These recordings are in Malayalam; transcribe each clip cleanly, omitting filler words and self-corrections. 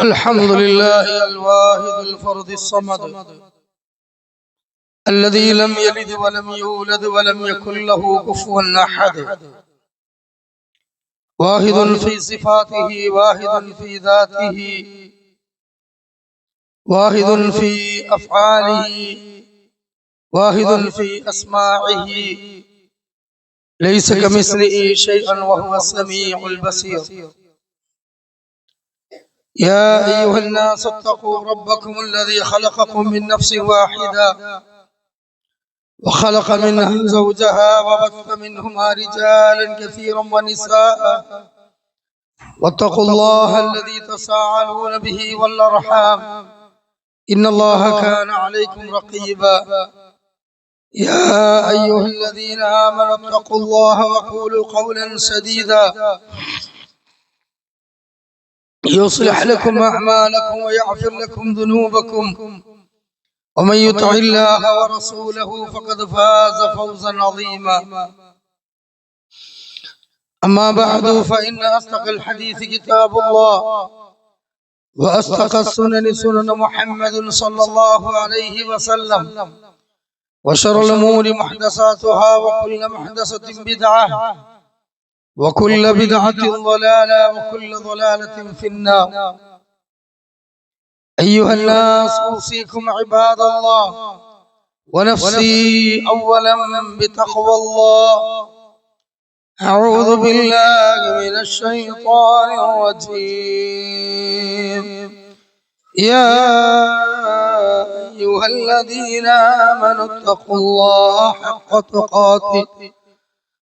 الحمد لله الواحد الفرد الصمد الذي لم يلد ولم يولد ولم يكن له كفوا أحد. واحد في صفاته، واحد في ذاته، واحد في أفعاله، واحد في أسماعه، ليس كمثله شيء وهو السميع البصير. يا أيها الناس اتقوا ربكم الذي خلقكم من نفس واحدة وخلق منها زوجها وبث منهما رجالا كثيرا ونساء واتقوا الله الذي تساءلون به والأرحام إن الله كان عليكم رقيبا. يا أيها الذين آمنوا اتقوا الله وقولوا قولا سديدا يصلح لكم أعمالكم ويغفر لكم ذنوبكم، ومن يطع الله ورسوله فقد فاز فوزا عظيما. أما بعد فإن أصدق الحديث كتاب الله، وأصدق السنن سنن محمد صلى الله عليه وسلم، وشر الأمور محدثاتها وكل محدثة بدعة وكل بدعة ضلالة وكل ضلالة في النار. أيها الناس أوصيكم عباد الله ونفسي أولا بتقوى الله. أعوذ بالله من الشيطان الرجيم. يا أيها الذين آمنوا اتقوا الله حق تقاته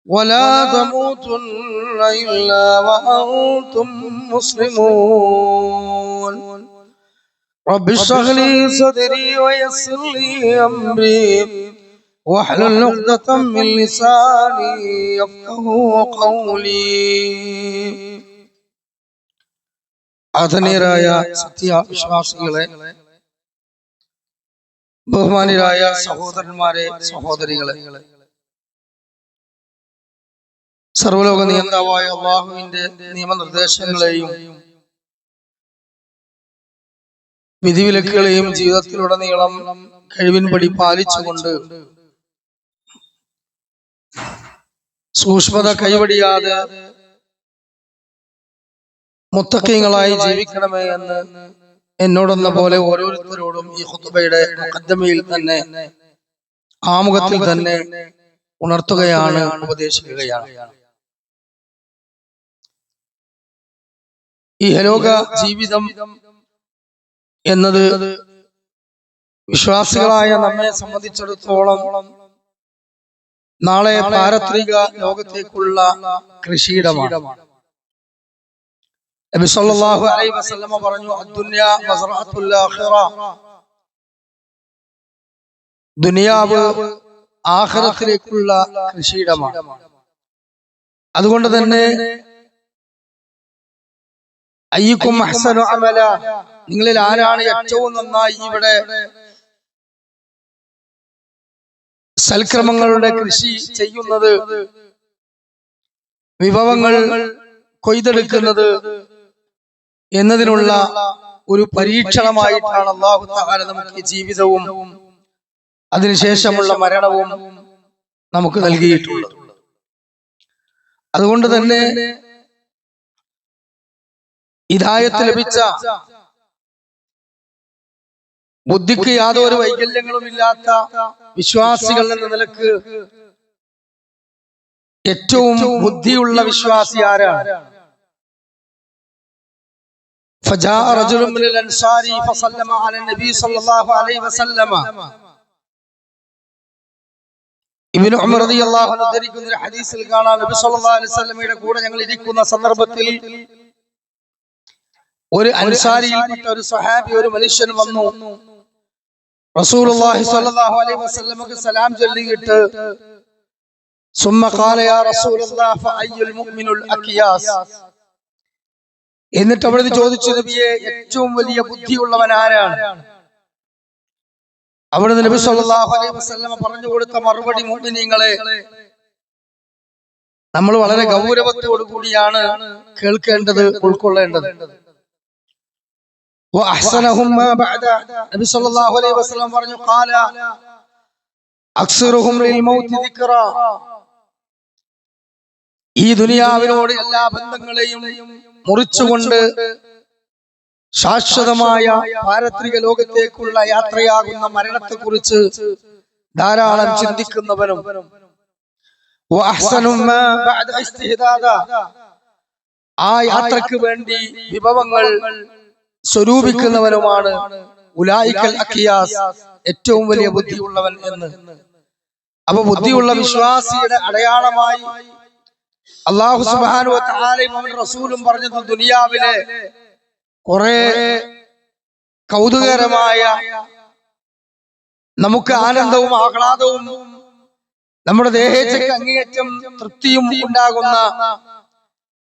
ولا تموتن إلا وأنتم مسلمون. رب اشرح لي صدري ويسر لي أمري واحلل عقدة من لساني يفقهوا قولي. ആദരണീയരായ സത്യവിശ്വാസികളെ, ബഹുമാന്യരായ സഹോദരന്മാരെ, സഹോദരികളെ, സർവ്വലോക നിയന്താവായ അല്ലാഹുവിന്റെ നിയമനിർദ്ദേശങ്ങളെയും വിധിവിലക്കുകളെയും ജീവിതത്തിലുടനീളം കഴിവിൻപടി പാലിച്ചുകൊണ്ട് സൂക്ഷ്മത കൈവടിയാതെ മുത്തഖീങ്ങളായി ജീവിക്കണമേ എന്ന് എന്നോടെന്ന പോലെ ഓരോരുത്തരോടും ഈ ഖുതുബയുടെ മുഖദ്ദമയിൽ തന്നെ, ആമുഖത്തിൽ തന്നെ ഉണർത്തുകയാണ്, ഉപദേശിക്കുകയാണ്. ഈ ഇഹലോക ജീവിതം എന്നത് വിശ്വാസികളായ നമ്മെ സംബന്ധിച്ചിടത്തോളം നാളെ പാരത്രിക ലോകത്തേക്കുള്ള കൃഷിയിടമാണ്. നബി സല്ലല്ലാഹു അലൈഹി വസല്ലം പറഞ്ഞു, അദ്ദുനിയ മസ്റഅത്തുൽ ആഖിറ. ദുനിയാവ് ആഖിറത്തിലേക്കുള്ള കൃഷിയിടമാണ്. അതുകൊണ്ട് തന്നെ അയ്യുക്കും അഹ്സനു അമല, നിങ്ങളിൽ ആരാണ് ഏറ്റവും നന്നായി ഇവിടെ സൽക്രമങ്ങളുടെ കൃഷി ചെയ്യുന്നത്, വിഭവങ്ങൾ കൊയ്തെടുക്കുന്നത് എന്നതിനുള്ള ഒരു പരീക്ഷണമായിട്ടാണ് അല്ലാഹു തആല നമുക്ക് ജീവിതവും അതിനുശേഷമുള്ള മരണവും നമുക്ക് നൽകിയിട്ടുള്ളത്. അതുകൊണ്ട് തന്നെ ഹിദായത്ത് ലഭിച്ച, ബുദ്ധിക്ക് യാതൊരു വൈകല്യങ്ങളും ഇല്ലാത്ത വിശ്വാസികൾ എന്ന നിലക്ക് ഏറ്റവും ബുദ്ധിയുള്ള വിശ്വാസി ആരാണ്? فجاء رجل من الأنصار فسلم على النبي صلى الله عليه وسلم. ഇബ്നു ഉമർ റളിയല്ലാഹു അൻഹു ഉദ്ധരിക്കുന്ന ഒരു ഹദീസിൽ കാണാം, നബി സല്ലല്ലാഹു അലൈഹി വസല്ലമയുടെ കൂടെ ഞങ്ങൾ ഇരിക്കുന്ന സന്ദർഭത്തിൽ ഒരു അൻസാരിയിൽപ്പെട്ട ഒരു സ്വഹാബി, ഒരു മനുഷ്യൻ വന്നു. റസൂലുള്ളാഹി സ്വല്ലല്ലാഹു അലൈഹി വസല്ലമക്ക് സലാം ചൊല്ലിയിട്ട് സുമ്മ ഖാല യാ റസൂലല്ലാഹ് ഫഅയ്യുൽ മുഅ്മിനുൽ അഖിയാസ്, എന്നിട്ട് അവിടുന്ന് ചോദിച്ചു, നബിയെ, ഏറ്റവും വലിയ ബുദ്ധിയുള്ളവൻ ആരാണ്? അവിടുന്ന് നബി സല്ലല്ലാഹു അലൈഹി വസല്ലമ പറഞ്ഞു കൊടുത്ത മറുപടി, മുഅ്മിനീങ്ങളെ, നമ്മൾ വളരെ ഗൗരവത്തോടു കൂടിയാണ് കേൾക്കേണ്ടത്, ഉൾക്കൊള്ളേണ്ടത്. وأحسنهم ما بعد നബി സല്ലല്ലാഹു അലൈഹി വസല്ലം പറഞ്ഞു قال أكثرهم للموت ذكرا ഈ ദുനിയാവിനോട് എല്ലാ ബന്ധങ്ങളെയും മുറിച്ചുകൊണ്ട് ശാശ്വതമായ പാരത്രിക ലോകത്തേക്കുള്ള യാത്രയാകുന്ന മരണത്തെക്കുറിച്ച് ധാരാളം ചിന്തിക്കുന്നവനും ആ യാത്രക്ക് വേണ്ടി വിഭവങ്ങൾ സ്വരൂപിക്കുന്നവനുമാണ് ഉലൈകൽ അഖിയാസ്, ഏറ്റവും വലിയ ബുദ്ധിയുള്ളവൻ എന്ന്. അപ്പൊ ബുദ്ധിയുള്ള വിശ്വാസിയുടെ അടയാളമായി അല്ലാഹു സുബ്ഹാനഹു വ തആലയും അവന്റെ റസൂലും പറഞ്ഞത് ദുനിയാവിലെ കുറെ കൗതുകകരമായ നമുക്ക് ആനന്ദവും ആഹ്ലാദവും നമ്മുടെ ദേഹേച്ഛയ്ക്ക് അങ്ങേയറ്റം തൃപ്തിയും ഉണ്ടാകുന്ന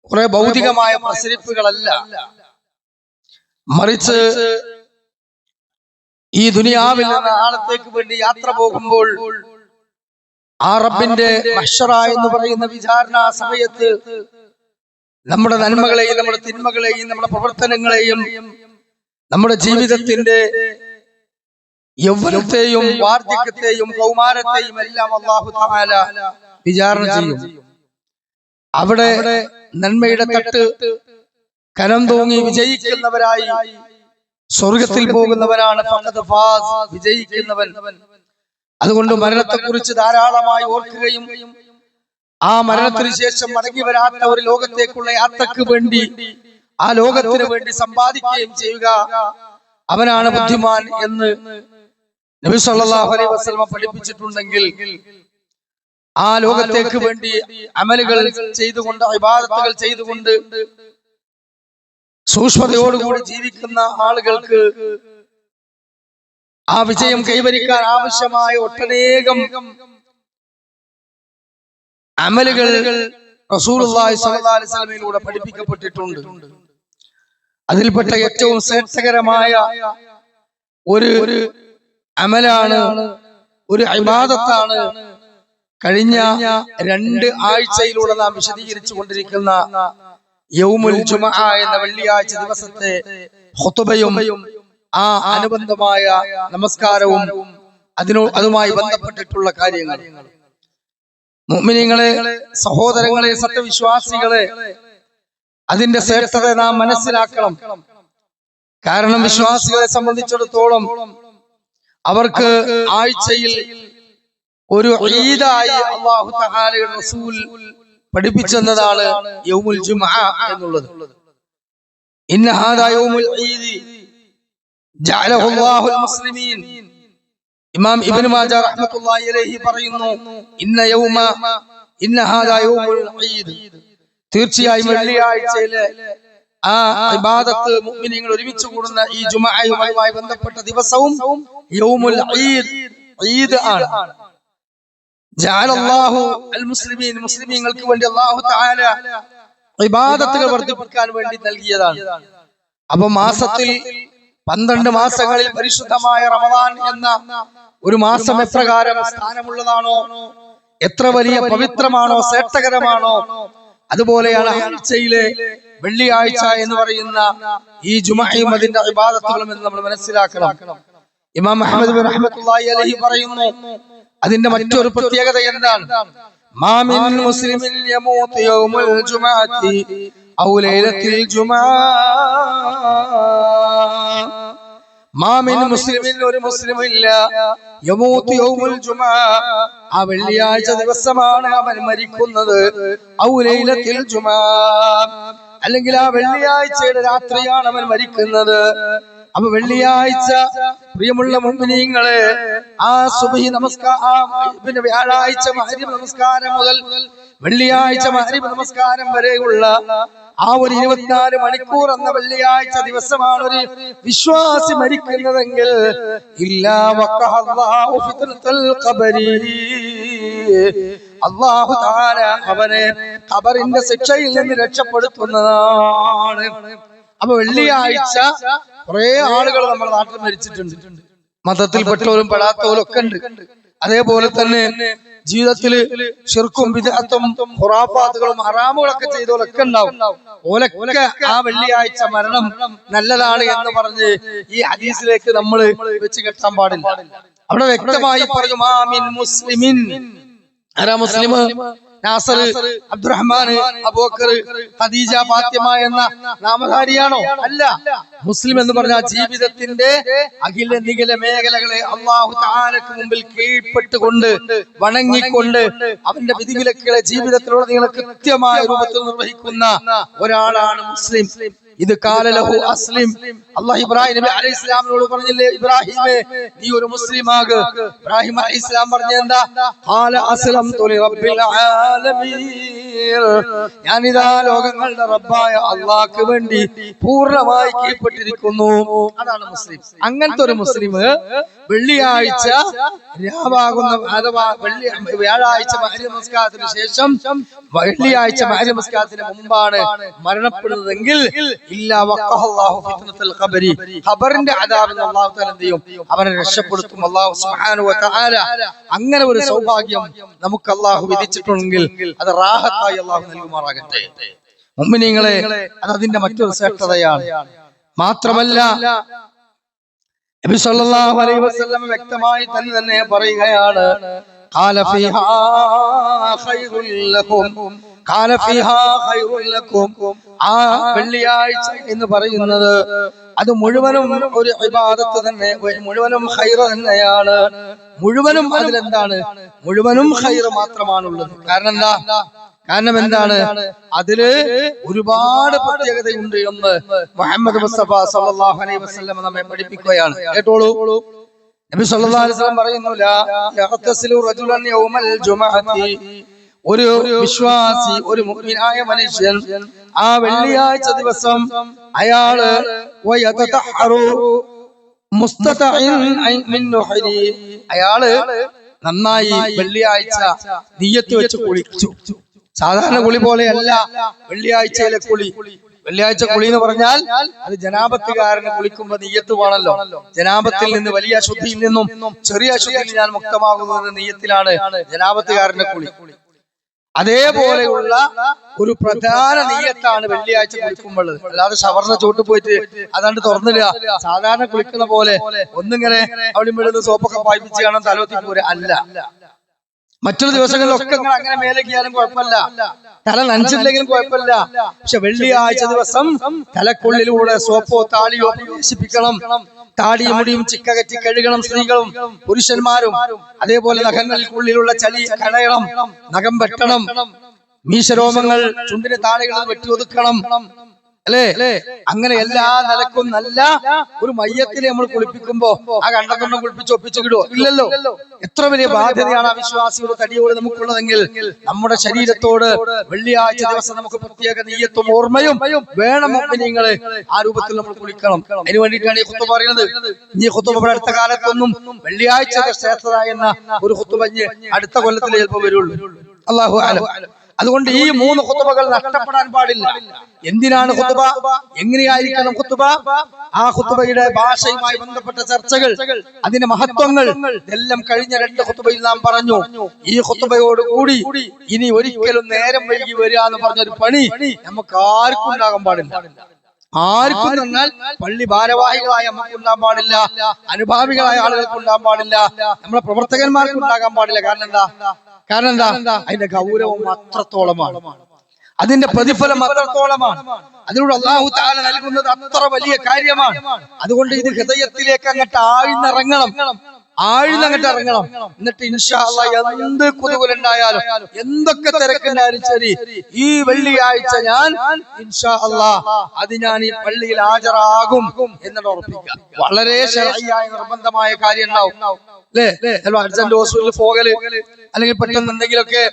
കുറെ ഭൗതികമായ പ്രസരിപ്പുകളല്ല, മറിച്ച് ഈ ദുനിയാവിൽ നിന്ന് ആളത്തേക്ക് വേണ്ടി യാത്ര പോകുമ്പോൾ ആ റബ്ബിന്റെ മഹ്ശറ എന്ന് പറയുന്ന വിചാരണ സമയത്ത് നമ്മുടെ നന്മകളെയും നമ്മുടെ തിന്മകളെയും നമ്മുടെ പ്രവർത്തനങ്ങളെയും നമ്മുടെ ജീവിതത്തിന്റെ യൗവനത്തെയും വാർദ്ധക്യത്തെയും കൗമാരത്തെയും എല്ലാം അല്ലാഹു തആല വിചാരണ ചെയ്യും. അവിടെ നന്മയുടെ തട്ട് കനം തൂങ്ങി വിജയിക്കുന്നവരായി സ്വർഗത്തിൽ പോകുന്നവനാണ് ഫഖദ് ഫാസ്, വിജയിക്കുന്നവൻ. അതുകൊണ്ട് മരണത്തെക്കുറിച്ച് ധാരാളമായി ഓർക്കുകയും ആ മരണത്തിന് ശേഷം മടങ്ങി വരാത്ത ഒരു ലോകത്തേക്കുള്ള യാത്രക്ക് വേണ്ടി ആ ലോകത്തിന് വേണ്ടി സമ്പാദിക്കുകയും ചെയ്യുക, അവനാണ് ബുദ്ധിമാൻ എന്ന് നബി സല്ലല്ലാഹു അലൈഹി വസല്ലം പഠിപ്പിച്ചിട്ടുണ്ടെങ്കിൽ ആ ലോകത്തേക്ക് വേണ്ടി അമലുകൾ ചെയ്തുകൊണ്ട് ഇബാദത്തുകൾ ചെയ്തുകൊണ്ട് സൂക്ഷ്മതയോടുകൂടി ജീവിക്കുന്ന ആളുകൾക്ക് ആ വിജയം കൈവരിക്കാൻ ആവശ്യമായ ഒട്ടനേകം അമലുകൾ റസൂലുള്ളാഹി സ്വല്ലല്ലാഹു അലൈഹി വസല്ലമയിലൂടെ പഠിപ്പിക്കപ്പെട്ടിട്ടുണ്ട്. അതിൽപ്പെട്ട ഏറ്റവും ശ്രേഷ്ഠകരമായ ഒരു അമലാണ്, ഒരു ഇബാദത്താണ് കഴിഞ്ഞ 2 ആഴ്ചയിലൂടെ നാം വിശദീകരിച്ചു കൊണ്ടിരിക്കുന്ന യൗമുൽ ജുമുഅ എന്ന വെള്ളിയാഴ്ച ദിവസത്തെ ഖുതുബയും ആ അനുബന്ധമായ നമസ്കാരവും അതുമായി ബന്ധപ്പെട്ടിട്ടുള്ള കാര്യങ്ങൾ. മുഅ്മിനീങ്ങളെ, സഹോദരങ്ങളെ, സത്യവിശ്വാസികളെ, അതിന്റെ ശ്രേഷ്ഠത നാം മനസ്സിലാക്കണം. കാരണം വിശ്വാസികളെ സംബന്ധിച്ചിടത്തോളം അവർക്ക് ആഴ്ചയിൽ ഒരു ഈദായി അല്ലാഹു തആലയുടെ റസൂൽ പഠിപ്പിച്ചെന്നതാണ് യൗമുൽ ജുമുഅ എന്നുള്ളത്. ഇന്ന ഹാദാ യൗമുൽ ഈദ് ജഅലഹു അല്ലാഹുൽ മുസ്ലിമീൻ. ഇമാം ഇബ്നു മാജ റഹ്മത്തുള്ളാഹി അലൈഹി പറയുന്നു, ഇന്ന ഹാദാ യൗമുൽ ഈദ്, തീർച്ചയായും വെള്ളിയാഴ്ചയിലെ ആ ഇബാദത്ത് മുഅ്മിനീങ്ങൾ ഒരുമിച്ച് കൂടുന്ന ഈ ജുമുഅയുമായി ബന്ധപ്പെട്ട ദിവസവും യൗമുൽ ഈദ് ആണ്. ജഅലല്ലാഹു അൽ മുസ്ലിമീൻ, മുസ്ലിമീങ്ങൾക്ക് വേണ്ടി അല്ലാഹു തആല ഇബാദത്തുകൾ വർദ്ധിപ്പിക്കാൻ വേണ്ടി നൽകിയതാണ്. അപ്പൊ മാസത്തിൽ 12 മാസങ്ങളിൽ പരിശുദ്ധമായ റമദാൻ എന്ന ഒരു മാസം എപ്രകാരം സ്ഥാനമുള്ളതാണോ, എത്ര വലിയ പവിത്രമാണോ, ശ്രേഷ്ഠകരമാണോ, അതുപോലെയാണ് ആഴ്ചയിലെ വെള്ളിയാഴ്ച എന്ന് പറയുന്ന ഈ ജുമുഅയും അതിന്റെ ഇബാദത്തുകളും എന്ന് നമ്മൾ മനസ്സിലാക്കണം. ഇമാം അഹ്മദ് ബിൻ റഹ്മത്തുള്ളാഹി അലൈഹി പറയുന്നു, അതിന്റെ മറ്റൊരു പ്രത്യേകത എന്താണ്? മാ മിൻ മുസ്ലിമിൻ യമൂതു യൗമുൽ ജുമുഅത്തി ഔ ലൈലത്തിൽ ജുമുഅ. മാ മിൻ മുസ്ലിമിൻ, ഒരു മുസ്ലിമില്ല, യമൂതു യൗമുൽ ജുമുഅ, ആ വെള്ളിയാഴ്ച ദിവസമാണ് അവൻ മരിക്കുന്നത്, ഔ ലൈലത്തിൽ ജുമുഅ, അല്ലെങ്കിൽ ആ വെള്ളിയാഴ്ചയുടെ രാത്രിയാണ് അവൻ മരിക്കുന്നത്. അപ്പൊ വെള്ളിയാഴ്ച, പ്രിയമുള്ള മുഅ്മിനീങ്ങളെ, ആ സുബ്ഹി നമസ്കാരം, പിന്നെ വ്യാഴാഴ്ച മഗ്രിബ് നമസ്കാരം മുതൽ വെള്ളിയാഴ്ച മഗ്രിബ് നമസ്കാരം വരെയുള്ള ആ ഒരു 24 മണിക്കൂർ എന്ന വെള്ളിയാഴ്ച ദിവസമാണ് ഒരു വിശ്വാസി മരിക്കുന്നതെങ്കിൽ ഇല്ലാ വഖഅല്ലാഹു ഫിത്നത്തുൽ ഖബരി, അല്ലാഹു തആല അവനെ ഖബറിന്റെ ശിക്ഷയിൽ നിന്ന് രക്ഷപ്പെടുത്തുന്നതാണ്. അപ്പൊ വെള്ളിയാഴ്ച കുറെ ആളുകൾ നമ്മുടെ നാട്ടിൽ മരിച്ചിട്ടുണ്ട്. മതത്തിൽപ്പെട്ടവരും പെടാത്തവരും ഒക്കെ ഉണ്ട്. അതേപോലെ തന്നെ ജീവിതത്തിൽ ശിർക്കും ബിദ്അത്തും ഖുറാഫാത്തുകളും ഹറാമുകളൊക്കെ ചെയ്തോലൊക്കെ ഉണ്ടാവും. ഓലൊക്കെ ആ വെള്ളിയാഴ്ച മരണം നല്ലതാണ് എന്ന് പറഞ്ഞ് ഈ ഹദീസിലേക്ക് നമ്മൾ വെച്ച് കെട്ടാൻ പാടില്ല. അവിടെ വ്യക്തമായി പറഞ്ഞു മാമിൻ മുസ്ലിമിൻ, ആരാ മുസ്ലിം? നാസർ, അബ്ദുറഹ്മാൻ, അബൂബക്കർ, ഖദീജ, ഫാത്തിമ എന്ന നാമധാരിയാണോ? അല്ല. മുസ്ലിം എന്ന് പറഞ്ഞാൽ ജീവിതത്തിന്റെ അഖില നിഖില മേഖലകളെ അല്ലാഹു തആലക്ക് മുമ്പിൽ കീഴ്പ്പെട്ടുകൊണ്ട് വണങ്ങിക്കൊണ്ട് അവന്റെ വിധിവിലക്കുകളെ ജീവിതത്തിലൂടെ നിങ്ങൾ കൃത്യമായ രൂപത്തിൽ നിർവഹിക്കുന്ന ഒരാളാണ് മുസ്ലിം. ഇത് കാലലഹു അസ്ലിം. അല്ലാഹു ഇബ്രാഹിം നബി അലൈഹിസ്സലാമിനോട് പറഞ്ഞില്ലേ, ഇബ്രാഹിമേ നീ ഒരു മുസ്ലിം ആക്. ഇബ്രാഹിം അലൈഹിസ്സലാം പറഞ്ഞ എന്താ? ഖാല അസ്ലംതു ലിറബ്ബിൽ ആലമീൻ, ഞാനിതാ ലോകങ്ങളുടെ റബ്ബായ അല്ലാഹുവിന് വേണ്ടി പൂർണ്ണമായി കീഴ്പ്പെട്ടിരിക്കുന്നു. അതാണ് മുസ്ലിം. അങ്ങനത്തെ ഒരു മുസ്ലിം വെള്ളിയാഴ്ച രാവാകുന്ന അഥവാ വ്യാഴാഴ്ച മഗ്‌രിബ് നമസ്കാരത്തിന് ശേഷം വെള്ളിയാഴ്ച മഗ്‌രിബ് നമസ്കാരത്തിന് മുമ്പാണ് മരണപ്പെടുന്നതെങ്കിൽ ഇല്ലാ വഖഹല്ലാഹു ഫിത്നത്തുൽ ഖബരി, ഖബറിന്റെ അദാബിൽ അല്ലാഹു തആല എന്ത് ചെയ്യും? അവനെ രക്ഷപ്പെടുത്തും അല്ലാഹു സുബ്ഹാനഹു വ തആല. അങ്ങനെ ഒരു സൗഭാഗ്യം നമുക്ക് അല്ലാഹു വിധിച്ചിട്ടുണ്ടെങ്കിൽ അത് റാഹത്തായി അല്ലാഹു നൽകുമാറാകട്ടെ. മുഅ്മിനീങ്ങളെ, അത് അതിന്റെ മറ്റൊരു ശ്രേഷ്ഠതയാണ്. മാത്രമല്ല നബി സല്ലല്ലാഹു അലൈഹി വസല്ലം വ്യക്തമായി തന്നെ പറയുകയാണ്, ഖാല ഫീഹാ ഖൈറുൽ ലക്കും, ഖാല ഫീഹാ ഖൈറുൽ ലക്കും. ആ വെള്ളിയാഴ്ച എന്ന് പറയുന്നത് അത് മുഴുവനും ഒരു ഇബാദത്ത് തന്നെ, മുഴുവനും ഖൈർ തന്നെയാണ്. മുഴുവനും അതിലെന്താണ്? മുഴുവനും ഖൈർ മാത്രമാണുള്ളത്. കാരണം എന്താണ്? അതില് ഒരുപാട് പ്രത്യേകതയുണ്ട് എന്ന് മുഹമ്മദ് മുസ്തഫ സല്ലല്ലാഹു അലൈഹി വസല്ലം നമ്മെ പഠിപ്പിക്കുകയാണ്. കേട്ടോളൂ. നബി സല്ലല്ലാഹു അലൈഹി വസല്ലം പറയുന്നു, ലാ യഗ്തസിലു റജുലൻ യൗമൽ ജുമഅത്തി, ഒരു വിശ്വാസി, ഒരു മുഅ്മിനായ മനുഷ്യൻ ആ വെള്ളിയാഴ്ച ദിവസം അയാള് വയതതഹറു മുസ്തതഇൻ മിൻ നുഹരി, അയാള് നന്നായി വെള്ളിയാഴ്ച നിയ്യത്ത് വെച്ച് കുളിച്ചു. സാധാരണ കുളി പോലെയല്ല വെള്ളിയാഴ്ചയിലെ കുളി. വെള്ളിയാഴ്ച കുളി എന്ന് പറഞ്ഞാൽ അത് ജനാപത്തുകാരന് കുളിക്കുമ്പോ നിയ്യത്ത് വേണല്ലോ. ജനാപത്തിൽ നിന്ന് വലിയ അശുദ്ധിയിൽ നിന്നും ചെറിയ അശുദ്ധിയിൽ ഞാൻ മുക്തമാകുന്നത് നിയ്യത്തിലാണ് ജനാപത്തുകാരന്റെ കുളി. അതേപോലെയുള്ള ഒരു പ്രധാന നിയ്യത്താണ് വെള്ളിയാഴ്ച കുളിക്കുമ്പോൾ. അല്ലാതെ ഷവറിന്റെ ചോട്ട് പോയിട്ട് അതാണ്ട് തുറന്നില്ല, സാധാരണ കുളിക്കുന്ന പോലെ ഒന്നിങ്ങനെ അവിടെ ഇവിടെ സോപ്പൊക്കെ പായിപ്പിച്ച് കാണാൻ തലോത്തി പോരെ, അല്ല. മറ്റൊരു ദിവസങ്ങളിലൊക്കെ അങ്ങനെ മേലേക്കിയാലും കുഴപ്പമില്ല, തല നനച്ചിട്ടില്ലെങ്കിലും കുഴപ്പമില്ല. പക്ഷെ വെള്ളിയാഴ്ച ദിവസം തലക്കുള്ളിലൂടെ സോപ്പോ താളിയോ പ്രവേശിപ്പിക്കണം. താടിയും മുടിയും ചിക്കകറ്റി കഴുകണം സ്ത്രീകളും പുരുഷന്മാരും. അതേപോലെ നഖങ്ങൾക്കുള്ളിലുള്ള ചളി കളയണം, നഖം വെട്ടണം, മീശരോമങ്ങൾ ചുണ്ടിന് താഴെകൾ വെട്ടി ഒതുക്കണം, അല്ലേ? അങ്ങനെ എല്ലാ നിലക്കും നല്ല ഒരു മയ്യത്തിനെ നമ്മൾ കുളിപ്പിക്കുമ്പോ ആ കണ്ടതൊന്നും കുളിപ്പിച്ച് ഒപ്പിച്ചു കിടുവോ? ഇല്ലല്ലോ. എത്ര വലിയ ബാധ്യതയാണ് ആ വിശ്വാസിയുടെ തടിയോട് നമുക്കുള്ളതെങ്കിൽ നമ്മുടെ ശരീരത്തോട് വെള്ളിയാഴ്ച ദിവസം നമുക്ക് പ്രത്യേക നിയ്യത്തും ഓർമ്മയും വേണം. മുഅ്മിനീങ്ങളെ, ആ രൂപത്തിൽ നമ്മൾ കുളിക്കണം. അതിനു വേണ്ടിയിട്ടാണ് ഈ ഖുത്ബ പറയുന്നത്. ഈ ഖുത്ബ അടുത്ത കാലത്തൊന്നും വെള്ളിയാഴ്ച ശ്രേഷ്ഠത എന്ന ഒരു ഖുത്ബ അടുത്ത കൊല്ലത്തിൽ ചിലപ്പോൾ വരുള്ളൂ. അല്ലാഹു അലം. അതുകൊണ്ട് ഈ 3 ഖുത്ബകൾ നഷ്ടപ്പെടാൻ പാടില്ല. എന്തിനാണ് ഖുത്ബ? എങ്ങനെയായിരിക്കണം ഖുത്ബ? ആ ഖുത്ബയുടെ ഭാഷയുമായി ബന്ധപ്പെട്ട ചർച്ചകൾ, അതിന്റെ മഹത്വങ്ങൾ എല്ലാം കഴിഞ്ഞ 2 ഖുത്ബയിൽ നാം പറഞ്ഞു. ഈ ഖുത്ബയോട് കൂടി ഇനി ഒരിക്കലും നേരം വൈകി വരിക എന്ന് പറഞ്ഞൊരു പണി നമുക്ക് ആർക്കും ഉണ്ടാകാൻ പാടില്ല. ആർക്കും എന്നാൽ പള്ളി ഭാരവാഹികളായ നമുക്ക് ഉണ്ടാകാൻ പാടില്ല, അനുഭാവികളായ ആളുകൾക്ക് ഉണ്ടാകാൻ പാടില്ല, നമ്മുടെ പ്രവർത്തകന്മാർക്ക് ഉണ്ടാകാൻ പാടില്ല. കാരണം എന്താ? അതിന്റെ ഗൗരവം അത്രത്തോളമാണ്, അതിന്റെ പ്രതിഫലം അത്രത്തോളമാണ്, അതിലൂടെ അല്ലാഹു തആല നൽകുന്നത് അത്ര വലിയ കാര്യമാണ്. അതുകൊണ്ട് ഇത് ഹൃദയത്തിലേക്ക് അങ്ങോട്ട് ആഴ്ന്നിറങ്ങണം. എന്നിട്ട് ഇൻഷാ അല്ലാഹ് എന്ത് കുതുകലുണ്ടായാലും എന്തൊക്കെ തിരക്കുണ്ടായാലും ശരി, ഈ വെള്ളിയാഴ്ച ഞാൻ ഇൻഷാ അല്ലാഹ് അത് ഞാൻ ഈ പള്ളിയിൽ ഹാജരാകും എന്ന് ഉറപ്പിക്കുക. വളരെ ശർഈയായ നിർബന്ധമായ കാര്യം ഉണ്ടാവും, അല്ലേ? അർജന്റ് ഹോസ്പിറ്റലിൽ പോകല്, അല്ലെങ്കിൽ പെട്ടെന്ന് എന്തെങ്കിലുമൊക്കെ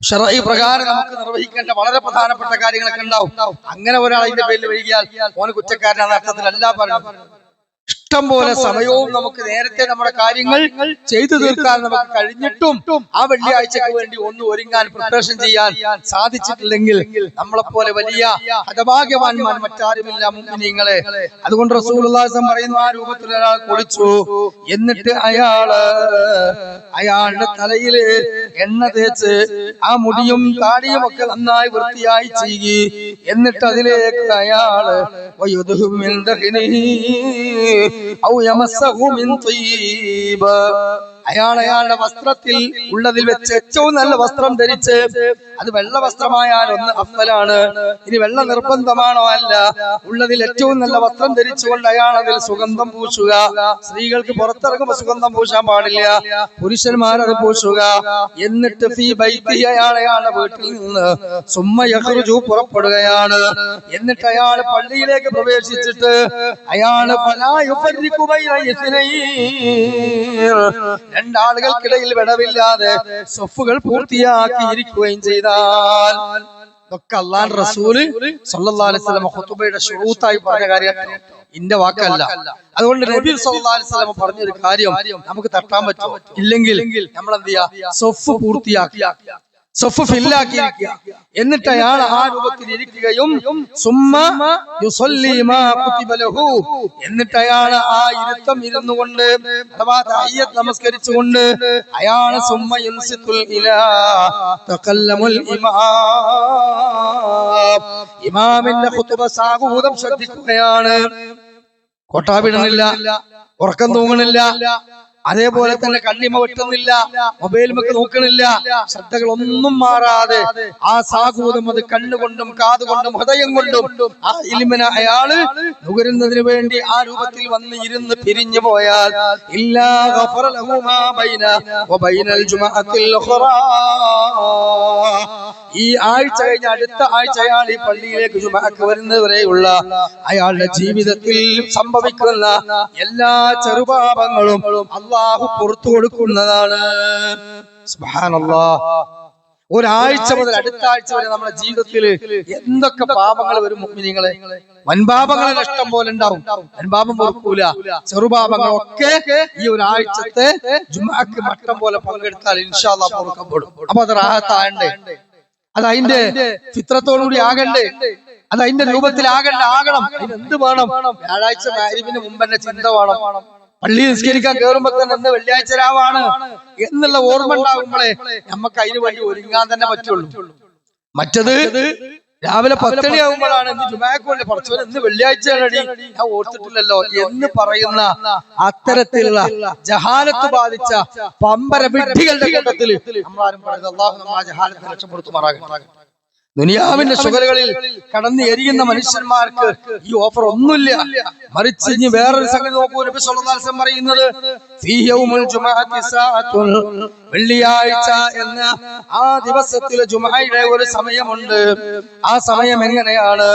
ശർഈ പ്രകാരം നമുക്ക് നിർവഹിക്കേണ്ട വളരെ പ്രധാനപ്പെട്ട കാര്യങ്ങളൊക്കെ ഉണ്ടാവും. അങ്ങനെ ഒരാൾ അതിന്റെ പേരിൽ വൈകിയാൽ ഓന് കുറ്റക്കാരനാണ് അർത്ഥത്തിലല്ല പറയുന്നത്. ഇഷ്ടം പോലെ സമയവും നമുക്ക് നേരത്തെ നമ്മുടെ കാര്യങ്ങൾ ചെയ്തു തീർക്കാൻ നമുക്ക് കഴിഞ്ഞിട്ടും ആ വെള്ളിയാഴ്ചക്ക് വേണ്ടി ഒന്ന് ഒരുങ്ങാൻ പ്രിപ്പറേഷൻ ചെയ്യാൻ സാധിച്ചിട്ടില്ലെങ്കിൽ നമ്മളെപ്പോലെ വലിയ ഹതഭാഗ്യവാന്മാർ മറ്റാരുമില്ല മുഅ്മിനീങ്ങളെ. അതുകൊണ്ട് റസൂലുള്ളാഹി പറയുന്നു, ആ രൂപത്തിൽ ഒരാൾ കുളിച്ചു, എന്നിട്ട് അയാളുടെ തലയില് എണ്ണ തേച്ച് ആ മുടിയും താടിയും ഒക്കെ നന്നായി വൃത്തിയായി ചെയ്യി, എന്നിട്ട് അതിലേക്ക് അയാള് അയാളുടെ വസ്ത്രത്തിൽ ഉള്ളതിൽ വെച്ച് ഏറ്റവും നല്ല വസ്ത്രം ധരിച്ച്, അത് വെള്ള വസ്ത്രമായാൽ ഒന്ന് അഫ്ളലാണ്, ഇനി വെള്ള നിർബന്ധമാണോ അല്ല, ഉള്ളതിൽ ഏറ്റവും നല്ല വസ്ത്രം ധരിച്ചുകൊണ്ട് അയാൾ അതിൽ സുഗന്ധം പൂശുക. സ്ത്രീകൾക്ക് പുറത്തിറങ്ങുമ്പോൾ സുഗന്ധം പൂശാൻ പാടില്ല, പുരുഷന്മാരത് പൂശുക. എന്നിട്ട് ഫീ ബൈത്തിഹി അയാളുടെ വീട്ടിൽ നിന്ന് സുമ്മ യഖ്റുജു പുറപ്പെടുകയാണ്. എന്നിട്ട് അയാൾ പള്ളിയിലേക്ക് പ്രവേശിച്ചിട്ട് അയാള് ഫലാ യുഫർരിഖു ബൈന ഇസ്നൈൻ, രണ്ടാളുകൾക്കിടയിൽ വിടവില്ലാതെ സ്വഫുകൾ പൂർത്തിയാക്കിയിരിക്കുകയും ചെയ്താൽ, ഇതൊക്കെ അല്ലാഹുവിന്റെ റസൂല് സല്ലല്ലാഹു അലൈഹി വസല്ലം ഖുതുബയുടെ ശുറൂത്തായി പറഞ്ഞ കാര്യമാണ്, ഇന്റെ വാക്കല്ല. അതുകൊണ്ട് നബി സല്ലല്ലാഹു അലൈഹി വസല്ലം പറഞ്ഞൊരു കാര്യം നമുക്ക് തട്ടാൻ പറ്റും, ഇല്ലെങ്കിൽ നമ്മൾ എന്ത് ചെയ്യാ, സ്വഫ് പൂർത്തിയാക്കുക, സ്വഫ് ഫില്ലാക്കിയിരിക്കുക. എന്നിട്ട് അയാൾ ആ രൂപത്തിൽ ഇരിക്കുകയും എന്നിട്ട് അയാൾ ആ ഇരുത്തം ഇരുന്നു കൊണ്ട് അഥവാ തഹയ്യത്ത് നമസ്കരിച്ചുകൊണ്ട് അയാൾ ഇമാമിന്റെ ഖുതുബ സാഗൂതം ശ്രദ്ധിക്കുകയാണ്. കൊട്ടാവിടണില്ല, ഉറക്കം തൂങ്ങണില്ല, അതേപോലെ തന്നെ കണ്ണിമ വെട്ടുന്നില്ല, മൊബൈലുമൊക്കെ നോക്കണില്ല, ശ്രദ്ധകളൊന്നും മാറാതെ ആ സാഗൂതം അത് കണ്ണുകൊണ്ടും കാതുകൊണ്ടും ഹൃദയം കൊണ്ടും ആ ഇൽമിനെ അയാള് നുകരുന്നതിന് വേണ്ടി ആ രൂപത്തിൽ വന്ന് ഇരുന്ന് പിരിഞ്ഞു പോയാൽ ഇല്ലാ ഗഫറ ലഹു മാ ബൈന വബൈനൽ ജുമഅത്തിൽ ഉഖറാ, ഈ ആഴ്ച കഴിഞ്ഞ അടുത്ത ആഴ്ച അയാൾ ഈ പള്ളിയിലേക്ക് ജുമഅക്ക് വരുന്നവരെയുള്ള അയാളുടെ ജീവിതത്തിൽ സംഭവിക്കുന്ന എല്ലാ ചെറുപാപങ്ങളും അല്ലാഹു പുറത്തു കൊടുക്കുന്നതാണ്. സുബ്ഹാനല്ലാഹ്. ഒരാഴ്ച മുതൽ അടുത്ത ആഴ്ച വരെ നമ്മുടെ ജീവിതത്തിൽ എന്തൊക്കെ പാപങ്ങൾ വരും മുഅ്മിനീങ്ങളെ. വൻപാപങ്ങൾ ഇഷ്ടം പോലെ ഉണ്ടാവും, വൻപാപം പൊറുക്കൂല, ചെറുപാപങ്ങളൊക്കെ ഈ ഒരാഴ്ചത്തെ ജുമഅക്ക് മട്ടം പോലെ പങ്കെടുത്താൽ ഇൻഷാ അല്ലാഹ് പൊറുക്കപ്പെടും. അപ്പൊ അത് റാഹത്താകണ്ടേ, അത് അതിന്റെ ഫിത്രത്തോടുകൂടി ആകണ്ടേ, അത് അതിന്റെ ആകണം. എന്ത് വേണം? വ്യാഴാഴ്ച മഗ്‌രിബിന് മുമ്പ് തന്നെ ചിന്ത വേണം, പള്ളി നിസ്കരിക്കാൻ കയറുമ്പോ തന്നെ ഇന്ന് വെള്ളിയാഴ്ച രാവാണ് എന്നുള്ള ഓർമ്മ ഉണ്ടാകുമ്പോഴേ നമുക്ക് അതിന് വേണ്ടി ഒരുങ്ങാൻ തന്നെ പറ്റുള്ളൂ. മറ്റത് രാവിലെ 10 മണിയാകുമ്പോഴാണ് ഇന്ന് ജുമഅക്ക് പഠിച്ചവൻ ഇന്ന് വെള്ളിയാഴ്ചയാണടി ഞാൻ ഓർത്തിട്ടില്ലല്ലോ എന്ന് പറയുന്ന അത്തരത്തിലുള്ള ജഹാലത്ത് ബാധിച്ച പമ്പര വിഡ്ഢികളുടെ കൂട്ടത്തിൽ നമ്മളാരും പറയുന്നത് അല്ലാഹു നമ്മെ ജഹാലത്തെ രക്ഷപ്പെടുത്തുമാറാകട്ടെ. ദുനിയാവിന്റെ ശുഗറുകളിൽ കടന്ന് എരിയുന്ന മനുഷ്യന്മാർക്ക് ഈ ഓഫർ ഒന്നുമില്ല. മറിച്ച് ഇനി വേറൊരു സംഗതി നോക്കൂ. നബി സല്ലല്ലാഹു അലൈഹി വസല്ലം പറയുന്നത് ഫീ യൗമുൽ ജുമഅത്തി സഅത്തുൻ, വെള്ളിയാഴ്ച എന്ന ആ ദിവസത്തിലെ ജുമഅയുടെ ഒരു സമയമുണ്ട്. ആ സമയം എങ്ങനെയാണ്?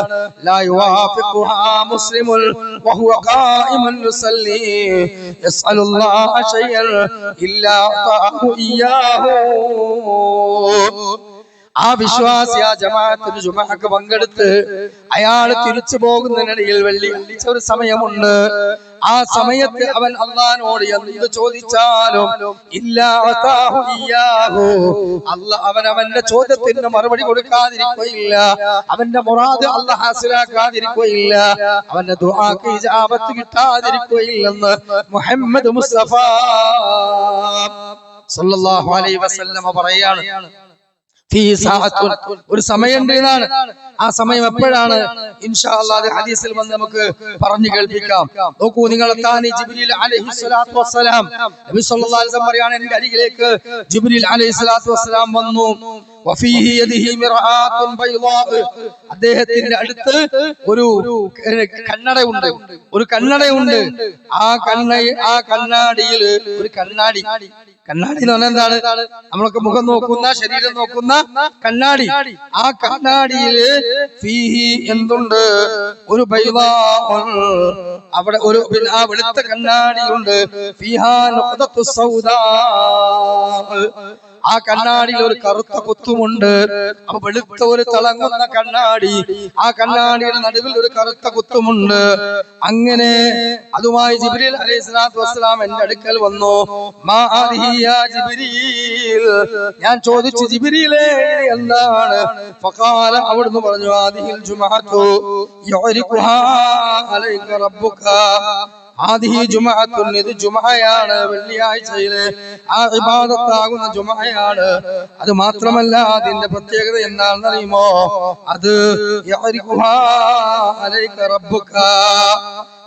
ലാ യുവാഫിഖുഹാ മുസ്ലിമുൻ വഹുവ ഖായിമുൻ യുസല്ലി യസ്അലുല്ലാഹ ശൈഅൻ ഇല്ലാ അതാഹു ഇയ്യാഹു. ആ വിശ്വാസി ആ ജമാഅത്തിന് ജുമഅക്ക് പങ്കെടുത്ത് അയാൾ തിരിച്ചു പോകുന്നതിനിടയിൽ വെള്ളിയാഴ്ച ഒരു സമയമുണ്ട്. ആ സമയത്ത് അവൻ അല്ലാഹുവോട് എന്ത് ചോദിച്ചാലും ഇല്ലാ അതാഹു ഇയ്യാഹു, അല്ലാഹ് അവന്റെ ചോദ്യത്തിന് മറുപടി കൊടുക്കാതിരിക്കുകയില്ല, അവന്റെ മുറാദ് അല്ലാഹ് ഹാസിലാക്കാതിരിക്കുകയില്ല, അവന്റെ ദുആക്ക് ഇജാബത്ത് കിട്ടാതിരിക്കുകയില്ലെന്ന് മുഹമ്മദ് മുസ്തഫ സല്ലല്ലാഹു അലൈഹി വസല്ലം പറയാണ്. ഒരു സമയമുണ്ട് എന്നാണ്. ആ സമയം എപ്പോഴാണ്? ഇൻഷാ അല്ലാഹ് ഹദീസിൽ വന്ന് നമുക്ക് പറഞ്ഞു കേൾപ്പിക്കാം. നോക്കൂ, നിങ്ങൾ ജിബ്രീൽ അലൈഹിസ്സലാത്തു വസ്സലാം, നബി സല്ലല്ലാഹു അലൈഹി വസല്ലം പറയാണ്, എന്റെ അരികിലേക്ക് ജിബ്രീൽ അലൈഹിസ്സലാത്തു വസ്സലാം വന്നു. വഫീഹി യദിഹി മിർആത്തുൻ ബൈളാ, അദ്ദേഹത്തിന്റെ അടുത്ത് ഒരു കണ്ണടയുണ്ട്, ആ കണ്ണാടിയിൽ ഒരു കണ്ണാടി എന്ന് പറഞ്ഞാൽ എന്താണ്? നമ്മളൊക്കെ മുഖം നോക്കുന്ന, ശരീരം നോക്കുന്ന കണ്ണാടി. ആ കണ്ണാടിയില് ഫീഹി എന്തുണ്ട്? ഒരു ബൈളാ, അവിടെ ഒരു ആ വെളുത്ത കണ്ണാടിയുണ്ട്. ഫീഹാ നുഖ്തത്തു സൗദാ, ആ ആ കണ്ണാടിയിൽ ഒരു കറുത്ത കുത്തുമുണ്ട്. അപ്പൊ വെളുത്ത ഒരു തിളങ്ങുന്ന കണ്ണാടി, ആ കണ്ണാടിയുടെ നടുവിൽ ഒരു കറുത്ത കുത്തുമുണ്ട്. അങ്ങനെ അതുമായി ജിബ്രീൽ അലൈഹിസ്സലാത്തു വസ്സലാം എന്റെ അടുക്കൽ വന്നു. മാ ഹാദിഹി യാ ജിബ്രീൽ, ഞാൻ ചോദിച്ചു ജിബ്രീലേ എന്താണ്? ഫഖാല, അവിടുന്ന് പറഞ്ഞു, ഹാദിഹിൽ ജുമഅതു യുഅരിഖുഹാ അലൈക റബ്ബുക. ഹാദിഹി ജുമഅത്തുൻ, ഇത് ജുമഅയാണ്, വെള്ളിയാഴ്ചയിലെ ആ ഇബാദത്താകുന്ന ജുമഅയാണ്. അത് മാത്രമല്ല അതിന്റെ പ്രത്യേകത എന്താണെന്ന് അറിയുമോ? അത് യഅരിഖുഹാ അലൈക റബ്ബുക,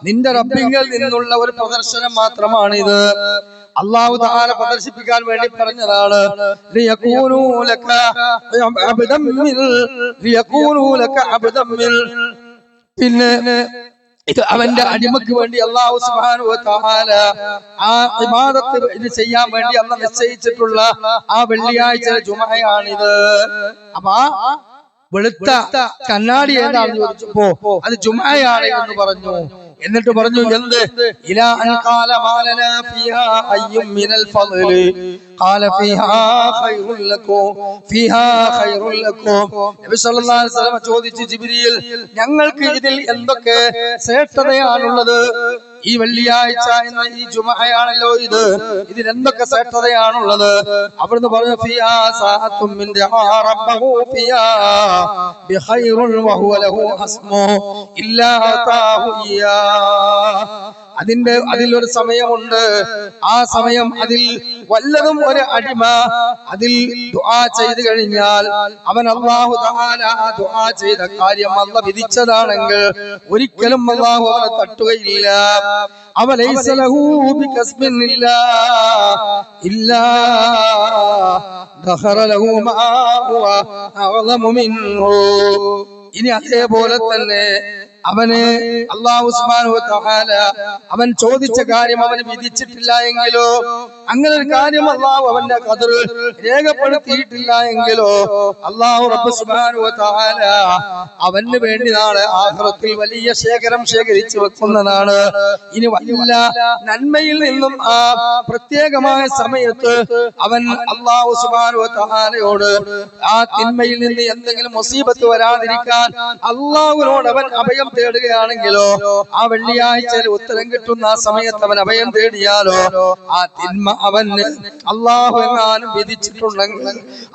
നിന്റെ റബ്ബിങ്കിൽ നിന്നുള്ള ഒരു പ്രദർശനം മാത്രമാണിത്. അല്ലാഹു തആല പ്രദർശിപ്പിക്കാൻ വേണ്ടി പറഞ്ഞതാണ്. ലിയകൂനൂ ലക അബ്ദൻ മിൻ, പിന്നെ ഇത് അവന്റെ അടിമക്ക് വേണ്ടി അല്ലാഹു സുബ്ഹാനഹു വ തആല ആ ഇബാദത്ത് ഇത് ചെയ്യാൻ വേണ്ടി അല്ലാഹു നിശ്ചയിച്ചിട്ടുള്ള ആ വെള്ളിയാഴ്ച ജുമഅയാണിത്. അപ്പൊ വെളുത്ത കണ്ണാടി ഏതാണെന്ന് ചോദിച്ചപ്പോ അത് ജുമഅയാണ് എന്ന് പറഞ്ഞു. എന്നിട്ട് പറഞ്ഞു എന്ത്? ഇലാ അൻ ഖാല മാലനാ ഫീഹാ അയ്യും മിനൽ ഫളി ഖാല ഫീഹാ ഖൈറുൽ ലക്കും ഫീഹാ ഖൈറുൽ ലക്കും. നബി സല്ലല്ലാഹു അലൈഹി വസല്ലം ചോദിച്ചു, ജിബ്രീൽ ഞങ്ങൾക്ക് ഇതിൽ എന്തൊക്കെ ശ്രേഷ്ഠതയാണുള്ളത്? ഈ വെള്ളിയാഴ്ച എന്ന ഈ ജുമഅയാണല്ലോ ഇത്, ഇതിൽ എന്തൊക്കെ ശ്രേഷ്ഠതയാണുള്ളത്? അവിടുന്ന് പറഞ്ഞു, ഫിയാ സഅത്തും മിൻ ദഅ റബ്ബഹു ഫിയാ ബിഖൈറുൻ വഹുവ ലഹു അസ്മു ഇല്ലാ താഹു ഇയാ. അതിലൊരു സമയമുണ്ട്. ആ സമയം അതിൽ വല്ലതും ഒരു അടിമ അതിൽ ദുആ ചെയ്തു കഴിഞ്ഞാൽ അവൻ അല്ലാഹു തആല ആ ദുആ ചെയ്ത കാര്യം അല്ലാഹു വിധിച്ചതാണെങ്കിൽ ഒരിക്കലും അല്ലാഹു അവനെ തട്ടുകയില്ല. അവലൈസ ലഹു ബികസ്ബിൻ ഇല്ലാ ദഖറ ലഹു മാ ഹുവ അഅ്ളമു മിൻഹു. ഇനി അതേപോലെ തന്നെ അവന് അല്ലാഹു സുബ്ഹാനഹു വ തആല അവൻ ചോദിച്ച കാര്യം അവന് വിധിച്ചിട്ടില്ല എങ്കിലോ, അങ്ങനെ ഒരു കാര്യം അല്ലാഹു അവന്റെ ഖദർ രേഖപ്പെടുത്തിയിട്ടില്ല എങ്കിലോ അല്ലാഹു റബ്ബ് സുബ്ഹാനഹു വ തആല അവന് വേണ്ടി നാളെ ആഖിറത്തിൽ വലിയ ശേഖരം ശേഖരിച്ചു വെക്കുന്നതാണ്. ഇനി വല്ല നന്മയിൽ നിന്നും ആ പ്രത്യേകമായ സമയത്ത് അവൻ അല്ലാഹു സുബ്ഹാനഹു വ തആലയോട് ആ തിന്മയിൽ നിന്ന് എന്തെങ്കിലും മുസീബത്ത് വരാതിരിക്കാൻ അല്ലാഹുവിനോട് അവൻ അഭയം തേടുകയാണെങ്കിലോ, ആ വെള്ളിയാഴ്ചയിൽ ഉത്തരം കിട്ടുന്ന ആ സമയത്ത് അവൻ അഭയം തേടിയാലോ, ആ തിന്മ അവന് അല്ലാഹു എങ്ങാനും വിധിച്ചിട്ടുണ്ടെങ്കിൽ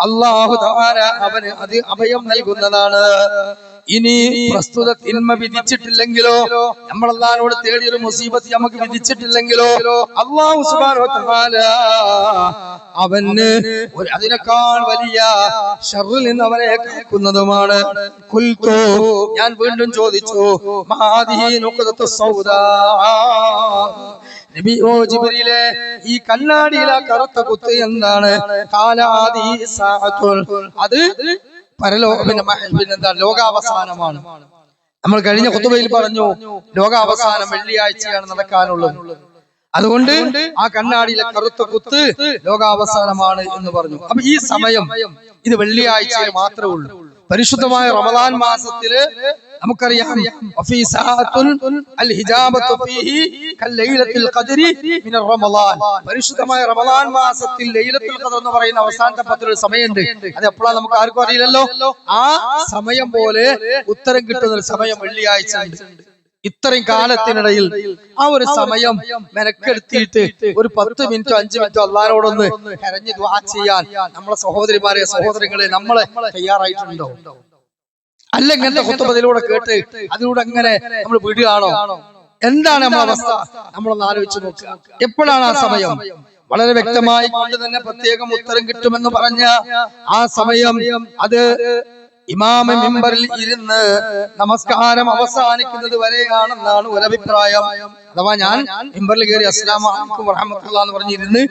അല്ലാഹു തആല അവന് അത് അഭയം നൽകുന്നതാണ്. ഇനി പ്രസ്തുത തിന്മ വിധിച്ചിട്ടില്ലെങ്കിലോ, നമ്മൾ അല്ലാഹുവോട് തേടിയൊരു മുസീബത്ത് നമുക്ക് വിധിച്ചിട്ടില്ലെങ്കിലോ അല്ലാഹു സുബ്ഹാനഹു വ തആല അവന് അതിനേക്കാൾ വലിയ ശർറിൽ നിന്ന് അവനെ കാക്കുന്നതുമാണ്. ഖുൽതു, ഞാൻ വീണ്ടും ചോദിച്ചു, മാദിഹി നുഖ്തത്തു സൗദാ, നബി ഓ ജിബ്രീലേ ഈ കണ്ണാടിയിലെ കറുത്ത കുത്ത് എന്താണ്? ഖാല ആദിഹി സഅത്തുൽ, അത് പിന്നെന്താ ലോകാവസാനമാണ്. നമ്മൾ കഴിഞ്ഞ ഖുതുബയിൽ പറഞ്ഞു ലോകാവസാനം വെള്ളിയാഴ്ചയാണ് നടക്കാനുള്ളത്. അതുകൊണ്ട് ആ കണ്ണാടിയിലെ കറുത്ത കുത്ത് ലോകാവസാനമാണ് എന്ന് പറഞ്ഞു. അപ്പൊ ഈ സമയം ഇത് വെള്ളിയാഴ്ചയിൽ മാത്രമേ ഉള്ളൂ. പരിശുദ്ധമായ റമദാൻ മാസത്തില് നമുക്കറിയാം പരിശുദ്ധമായ റമദാൻ മാസത്തിൽ ലൈലത്തുൽ ഖദർ എന്ന് പറയുന്ന അവസാനത്തെ 10 സമയമുണ്ട്. അത് എപ്പോഴാണ് നമുക്ക് ആർക്കും അറിയില്ലല്ലോ. ആ സമയം പോലെ ഉത്തരം കിട്ടുന്ന ഒരു സമയം വെള്ളിയാഴ്ച ഉണ്ട്. ഇത്രയും കാലത്തിനിടയിൽ ആ ഒരു സമയം മെനക്കെടുത്തിയിട്ട് ഒരു 10 മിനിറ്റോ 5 മിനിറ്റോ അല്ലാഹുവോടൊന്ന് കരഞ്ഞ് ദുആ ചെയ്യാൻ നമ്മളെ സഹോദരിമാരെ സഹോദരങ്ങളെ നമ്മളെ തയ്യാറായിട്ടുണ്ടോ? അല്ല ഇങ്ങനത്തെ ഖുതുബയിലൂടെ കേട്ട് അതിലൂടെ അങ്ങനെ നമ്മൾ വിടുകയാണോ? എന്താണ് നമ്മുടെ അവസ്ഥ? നമ്മളൊന്ന് ആലോചിച്ച് നോക്കുക. എപ്പോഴാണ് ആ സമയം? വളരെ വ്യക്തമായി കൊണ്ട് തന്നെ പ്രത്യേകം ഉത്തരം കിട്ടുമെന്ന് പറഞ്ഞ ആ സമയം അത് ഇമാമ മിമ്പറിൽ ഇരുന്ന് നമസ്കാരം അവസാനിക്കുന്നത് വരെയാണെന്നാണ് ഒരഭിപ്രായം. അഥവാ ഞാൻ മിമ്പറിൽ കയറി അസ്സലാമു അലൈക്കും വറഹ്മത്തുള്ളാഹി എന്ന് പറഞ്ഞിരുന്ന്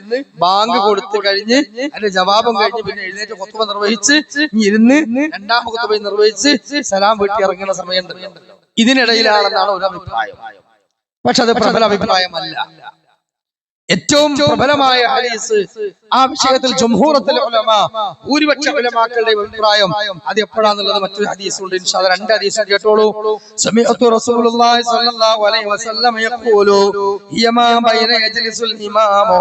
ബാങ്ക് കൊടുത്തു കഴിഞ്ഞ് അതിന്റെ ജവാബും കഴിഞ്ഞ് പിന്നെ എഴുന്നേറ്റ് ഖുതുബ നിർവഹിച്ച് ഇരുന്ന് രണ്ടാം ഖുതുബ നിർവഹിച്ച് സലാം വീട്ടി ഇറങ്ങുന്ന സമയം ഇതിനിടയിലാണെന്നാണ് ഒരു അഭിപ്രായം. പക്ഷെ അത് പ്രബല അഭിപ്രായമല്ല. ഏറ്റവും പ്രബലമായ ഹദീസ് ആ വിഷയത്തിൽ ജംഹൂറത്തുൽ ഉലമ ഭൂരിപക്ഷ ഉലമാക്കളുടെ അഭിപ്രായം അത് എപ്പോഴാന്നുള്ളത് മറ്റൊരു ഹദീസ് ഉണ്ട്. ഇൻഷാ അല്ലാഹ് രണ്ട് ഹദീസ് കേട്ടോളൂ. സമീഅതു റസൂലുള്ളാഹി സ്വല്ലല്ലാഹു അലൈഹി വസല്ലം യഖൂലു യമാ ബൈന യജ്ലിസുൽ ഇമാമു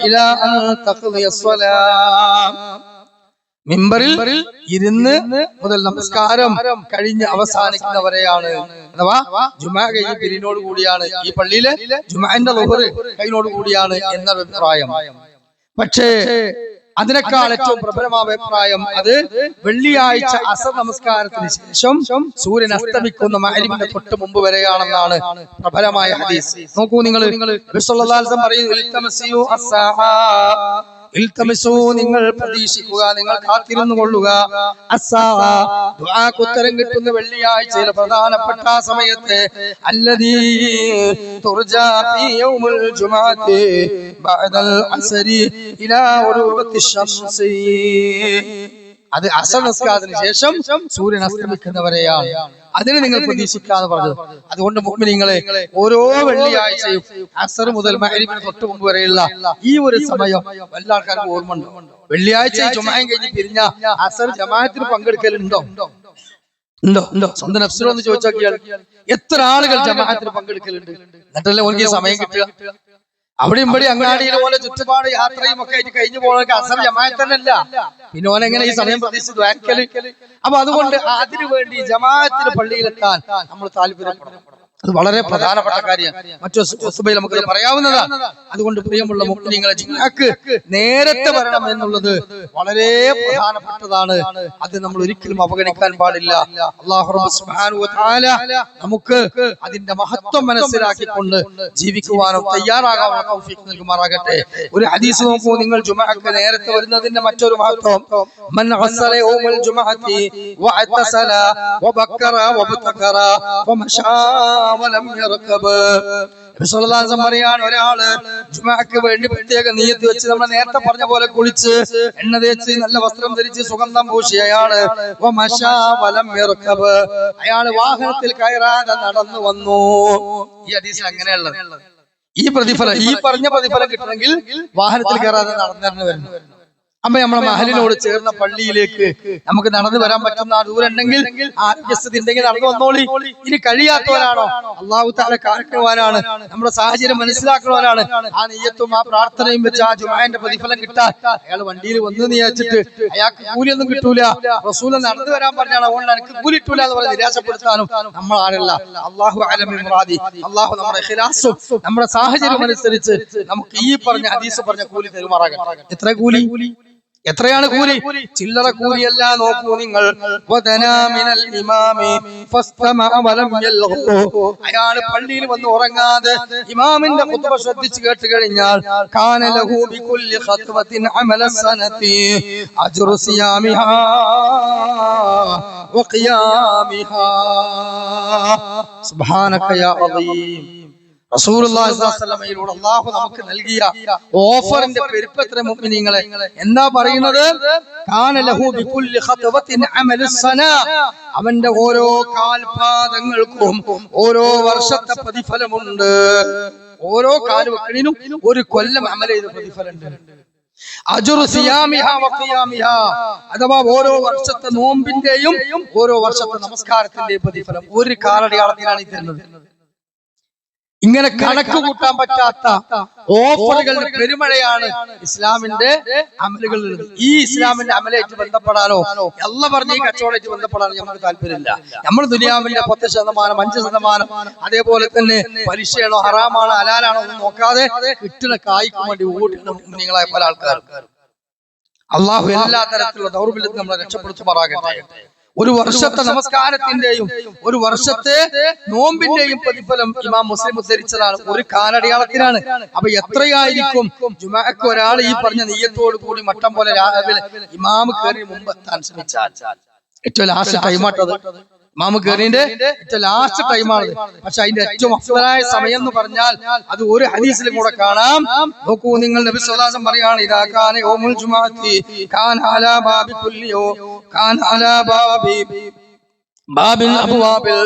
ഇലാ അൻ തഖ്ദിയ സ്വലാം. മിമ്പറിൽ ഇരുന്ന് മുതൽ നമസ്കാരം കഴിഞ്ഞ് അവസാനിക്കുന്നവരെയാണ്, അഥവാ ജുമാ കഴിഞ്ഞ് പിരിനോട് കൂടിയാണ്, ഈ പള്ളിയിലെ ജുമാന്റെ ളുഹർ കഴിഞ്ഞോട് കൂടിയാണ് എന്ന അഭിപ്രായം. പക്ഷേ അതിനേക്കാൾ ഏറ്റവും പ്രബലമായ അഭിപ്രായം അത് വെള്ളിയാഴ്ച അസർ നമസ്കാരത്തിന് ശേഷം സൂര്യൻ അസ്തമിക്കുന്ന മഗ്‌രിബിന്റെ തൊട്ട് മുമ്പ് വരെയാണെന്നാണ് പ്രബലമായ ഹദീസ്. നോക്കൂ, നിങ്ങൾ നിങ്ങൾ പ്രതീക്ഷിക്കുക, നിങ്ങൾ കാത്തിരുന്നു കൊള്ളുക. ദുആക്ക് ഉത്തരം കിട്ടുന്ന വെള്ളിയാഴ്ചയിലെ പ്രധാനപ്പെട്ട സമയത്തെ അല്ലദീ തുർജാ ഫീ യൗമുൽ ജുമുഅത്തി ബഅദൽ അസ്രി ഇലാ ഉറൂബത്തി ശംസി. അത് അസർ നമസ്കാരത്തിന് ശേഷം സൂര്യൻ അസ്തമിക്കുന്നവരെയാണ്, അതിന് നിങ്ങൾ പ്രതീക്ഷിക്കാന്ന് പറഞ്ഞത്. അതുകൊണ്ട് മുഅ്മിനീങ്ങളെ, ഓരോ വെള്ളിയാഴ്ചയും അസർ മുതൽ മഗ്‌രിബിന് തൊട്ട് മുമ്പ് വരെയുള്ള ഈ ഒരു സമയം എല്ലാ ആൾക്കാർക്കും ഓർമ്മ ഉണ്ട്. വെള്ളിയാഴ്ച ജുമുഅയും കഴിഞ്ഞ് പിരിഞ്ഞ അസർ ജമാഅത്തിന് പങ്കെടുക്കലുണ്ടോ? ഉണ്ടോ? സ്വന്തം നഫ്സിനോട് ചോദിച്ചു നോക്കിയാൽ എത്ര ആളുകൾ ജമാഅത്തിന് പങ്കെടുക്കലുണ്ട്? എന്നിട്ടല്ലേ ഓർക്ക് സമയം കിട്ടുക? അവിടെ ഇവിടെ അങ്ങാടിയിലെ പോലെ ചുറ്റുപാട് യാത്രയും ഒക്കെ ആയിട്ട് കഴിഞ്ഞു പോകുന്ന അസർ ജമാഅത്ത് തന്നെയല്ല, പിന്നെ ഓനെങ്ങനെ ഈ സമയം പ്രതീക്ഷിച്ച് ദ്വാരക്കല്? അപ്പൊ അതുകൊണ്ട് അതിനു വേണ്ടി ജമാഅത്തിന് പള്ളിയിലെത്താൻ നമ്മൾ താല്പര്യപ്പെടണം. അത് വളരെ പ്രധാനപ്പെട്ട കാര്യമാണ്. മറ്റൊരു നമുക്ക് പറയാവുന്നതാണ്. അതുകൊണ്ട് പ്രിയമുള്ള മുഅ്മിനീങ്ങളെ, ജുമുഅക്ക് നേരത്തെ വരണം എന്നുള്ളത് വളരെ പ്രധാനപ്പെട്ടതാണ്. അത് നമ്മൾ ഒരിക്കലും അവഗണിക്കാൻ പാടില്ല. അല്ലാഹു സുബ്ഹാനഹു വ തആല നമുക്ക് അതിന്റെ മഹത്വം മനസ്സിലാക്കിക്കൊണ്ട് ജീവിക്കുവാനും തയ്യാറാകാനുള്ള തൗഫീഖ് നൽകുമാറാകട്ടെ. ഒരു ഹദീസ് നോക്കൂ നിങ്ങൾ, ജുമുഅക്ക് നേരത്തെ വരുന്നതിന്റെ മറ്റൊരു മഹത്വം. മൻ ഗസ്സല യൗമൽ ജുമുഅത്തി വഅതസല വബക്കറ വബ്തകറ വമശാ വലം യർകബ്. പറയാണ്, ഒരാള് ജുമുഅക്ക് വേണ്ടി പ്രത്യേക നിയ്യത്ത് വെച്ച് നമ്മൾ നേരത്തെ പറഞ്ഞ പോലെ കുളിച്ച് എണ്ണ തേച്ച് നല്ല വസ്ത്രം ധരിച്ച് സുഗന്ധം പൂശി അയാള് വാഹനത്തിൽ കയറാതെ നടന്നു വന്നു. ഈ ഹദീസിൽ അങ്ങനെയുള്ളത്. ഈ പറഞ്ഞ പ്രതിഫലം കിട്ടണമെങ്കിൽ വാഹനത്തിൽ കയറാതെ നടന്നു വരുന്നു. അമ്മ നമ്മളെ മഹലിനോട് ചേർന്ന പള്ളിയിലേക്ക് നമുക്ക് നടന്നു വരാൻ പറ്റുന്ന ദൂരം ഉണ്ടെങ്കിൽ, ആരോഗ്യസ്ഥിതി ഉണ്ടെങ്കിൽ നടന്നു വന്നോളി. ഇനി കഴിയാത്തവരാണോ, അല്ലാഹു തആല കാരണവാനാണ്, നമ്മുടെ സാഹചര്യം മനസ്സിലാക്കുന്നവരാണ്, ആ നിയ്യത്തും ആ പ്രാർത്ഥനയും വെച്ച് ആ ജുമുഅന്റെ പ്രതിഫലം കിട്ടാൻ അയാൾ വണ്ടിയിൽ വന്നു നിയച്ചിട്ട് അയാൾക്ക് കൂലിയൊന്നും കിട്ടൂല, റസൂൽ നടന്നു വരാൻ പറഞ്ഞാണ്, അതുകൊണ്ട് എനിക്ക് കൂലി കിട്ടൂല എന്ന് പറഞ്ഞ് നിരാശപ്പെടുത്താനും നമ്മൾ ആരല്ല. അല്ലാഹു അലം ബിമുറാദി. അല്ലാഹു നമ്മുടെ ഇഖ്ലാസും നമ്മുടെ സാഹചര്യം അനുസരിച്ച് നമുക്ക് ഈ പറഞ്ഞ ഹദീസ് പറഞ്ഞ കൂലി തരുമാറാകട്ടെ. എത്രയാണ് കൂലി? ചില്ലറ കൂലിയല്ല. നോക്കൂ നിങ്ങൾ, അയാൾ പള്ളിയിൽ വന്ന് ഉറങ്ങാതെ ഇമാമിന്റെ ഖുത്ബ ശ്രദ്ധിച്ചു കേട്ട് കഴിഞ്ഞാൽ കാന ലഹു ബികുല്ലി ഖത്വത്തിൻ അമല സനതി അജ്റു സിയാമിഹാ വഖിയാമിഹാ. സുബ്ഹാനക യാ അദീം. റസൂലുള്ളാഹി സ്വല്ലല്ലാഹു അലൈഹി വസല്ലമയിലൂടെ അല്ലാഹു നമുക്ക് നൽകിയ ഓഫറിന്റെ പെരുപ്പത്ര മുഅ്മിനീങ്ങളെ എന്താ പറയുന്നത്? കാന ലഹു ബികുല്ലി ഖത്വത്തിൻ അമലുസ് സനാ. അവന്റെ ഓരോ കാൽപാദങ്ങൾക്കും ഓരോ വർഷത്തെ പ്രതിഫലമുണ്ട്. ഓരോ കാൽവെക്കലിനും ഒരു കൊല്ലം അമൽ ചെയ്ത പ്രതിഫലമുണ്ട്. അജ്റു സിയാമിഹാ വഖിയാമിഹാ, അഥവാ ഓരോ വർഷത്തെ നോമ്പിന്റെയും ഓരോ വർഷത്തെ നമസ്കാരത്തിന്റെയും പ്രതിഫലം ഒരു കാലടിയാളത്തിലാണ് ഈ തരുന്നത്. ഇങ്ങനെ കണക്ക് കൂട്ടാൻ പറ്റാത്ത ഓഫറുകളുടെ പെരുമഴയാണ് ഇസ്ലാമിന്റെ അമലുകളിൽ. ഈ ഇസ്ലാമിന്റെ അമലായിട്ട് ബന്ധപ്പെടാനോ അല്ലാഹ് പറഞ്ഞ ഈ കച്ചവടമായിട്ട് ബന്ധപ്പെടാനോ നമുക്ക് താല്പര്യമില്ല. നമ്മൾ ദുനിയാവിന്റെ 10%, 5%, അതേപോലെ തന്നെ പലിശയാണോ ഹറാമാണോ ഹലാലാണോ ഒന്നും നോക്കാതെ കിട്ടുന്ന കായ്ക്ക് വേണ്ടി ഓടുന്ന മുഅ്മിനീങ്ങളായ പല ആൾക്കാർ. അല്ലാഹു എല്ലാ തരത്തിലുള്ള ദൗർബല്യത്തിൽ നമ്മളെ രക്ഷപ്പെടുത്തുമാറാകട്ടെ. ഒരു വർഷത്തെ നമസ്കാരത്തിന്റെയും ഒരു വർഷത്തെ നോമ്പിന്റെയും പ്രതിഫലം ഇമാം മുസ്ലിം ഉദ്ധരിച്ചതാണ്. ഒരു കാലടിയാളത്തിനാണ്. അപ്പൊ എത്രയായിരിക്കും ജുമുഅക്ക് ഒരാൾ ഈ പറഞ്ഞ നിയ്യത്തോട് കൂടി മട്ടം പോലെ രാവിലെ ഇമാം കയറി മുമ്പ് എത്താൻ ശ്രമിച്ചാൽ ഏറ്റവും ലാസ്റ്റ് ടൈമാട്ടത്. ഇമാം കയറിന്റെ ഏറ്റവും ലാസ്റ്റ് ടൈമാണ്. പക്ഷെ അതിന്റെ ഏറ്റവും അഫ്ളലായ സമയം എന്ന് പറഞ്ഞാൽ അത് ഒരു ഹദീസിലും കൂടെ കാണാം. നോക്കൂ നിങ്ങൾ, നബി സല്ലല്ലാഹു അലൈഹി വസല്ലം പറയാണ്, ഇദാ കാന യൗമുൽ ജുമുഅത്തി കാന അലാ ബാബി കുല്ലി കാന അലാ ബാബിൽ അബ്വാബിൽ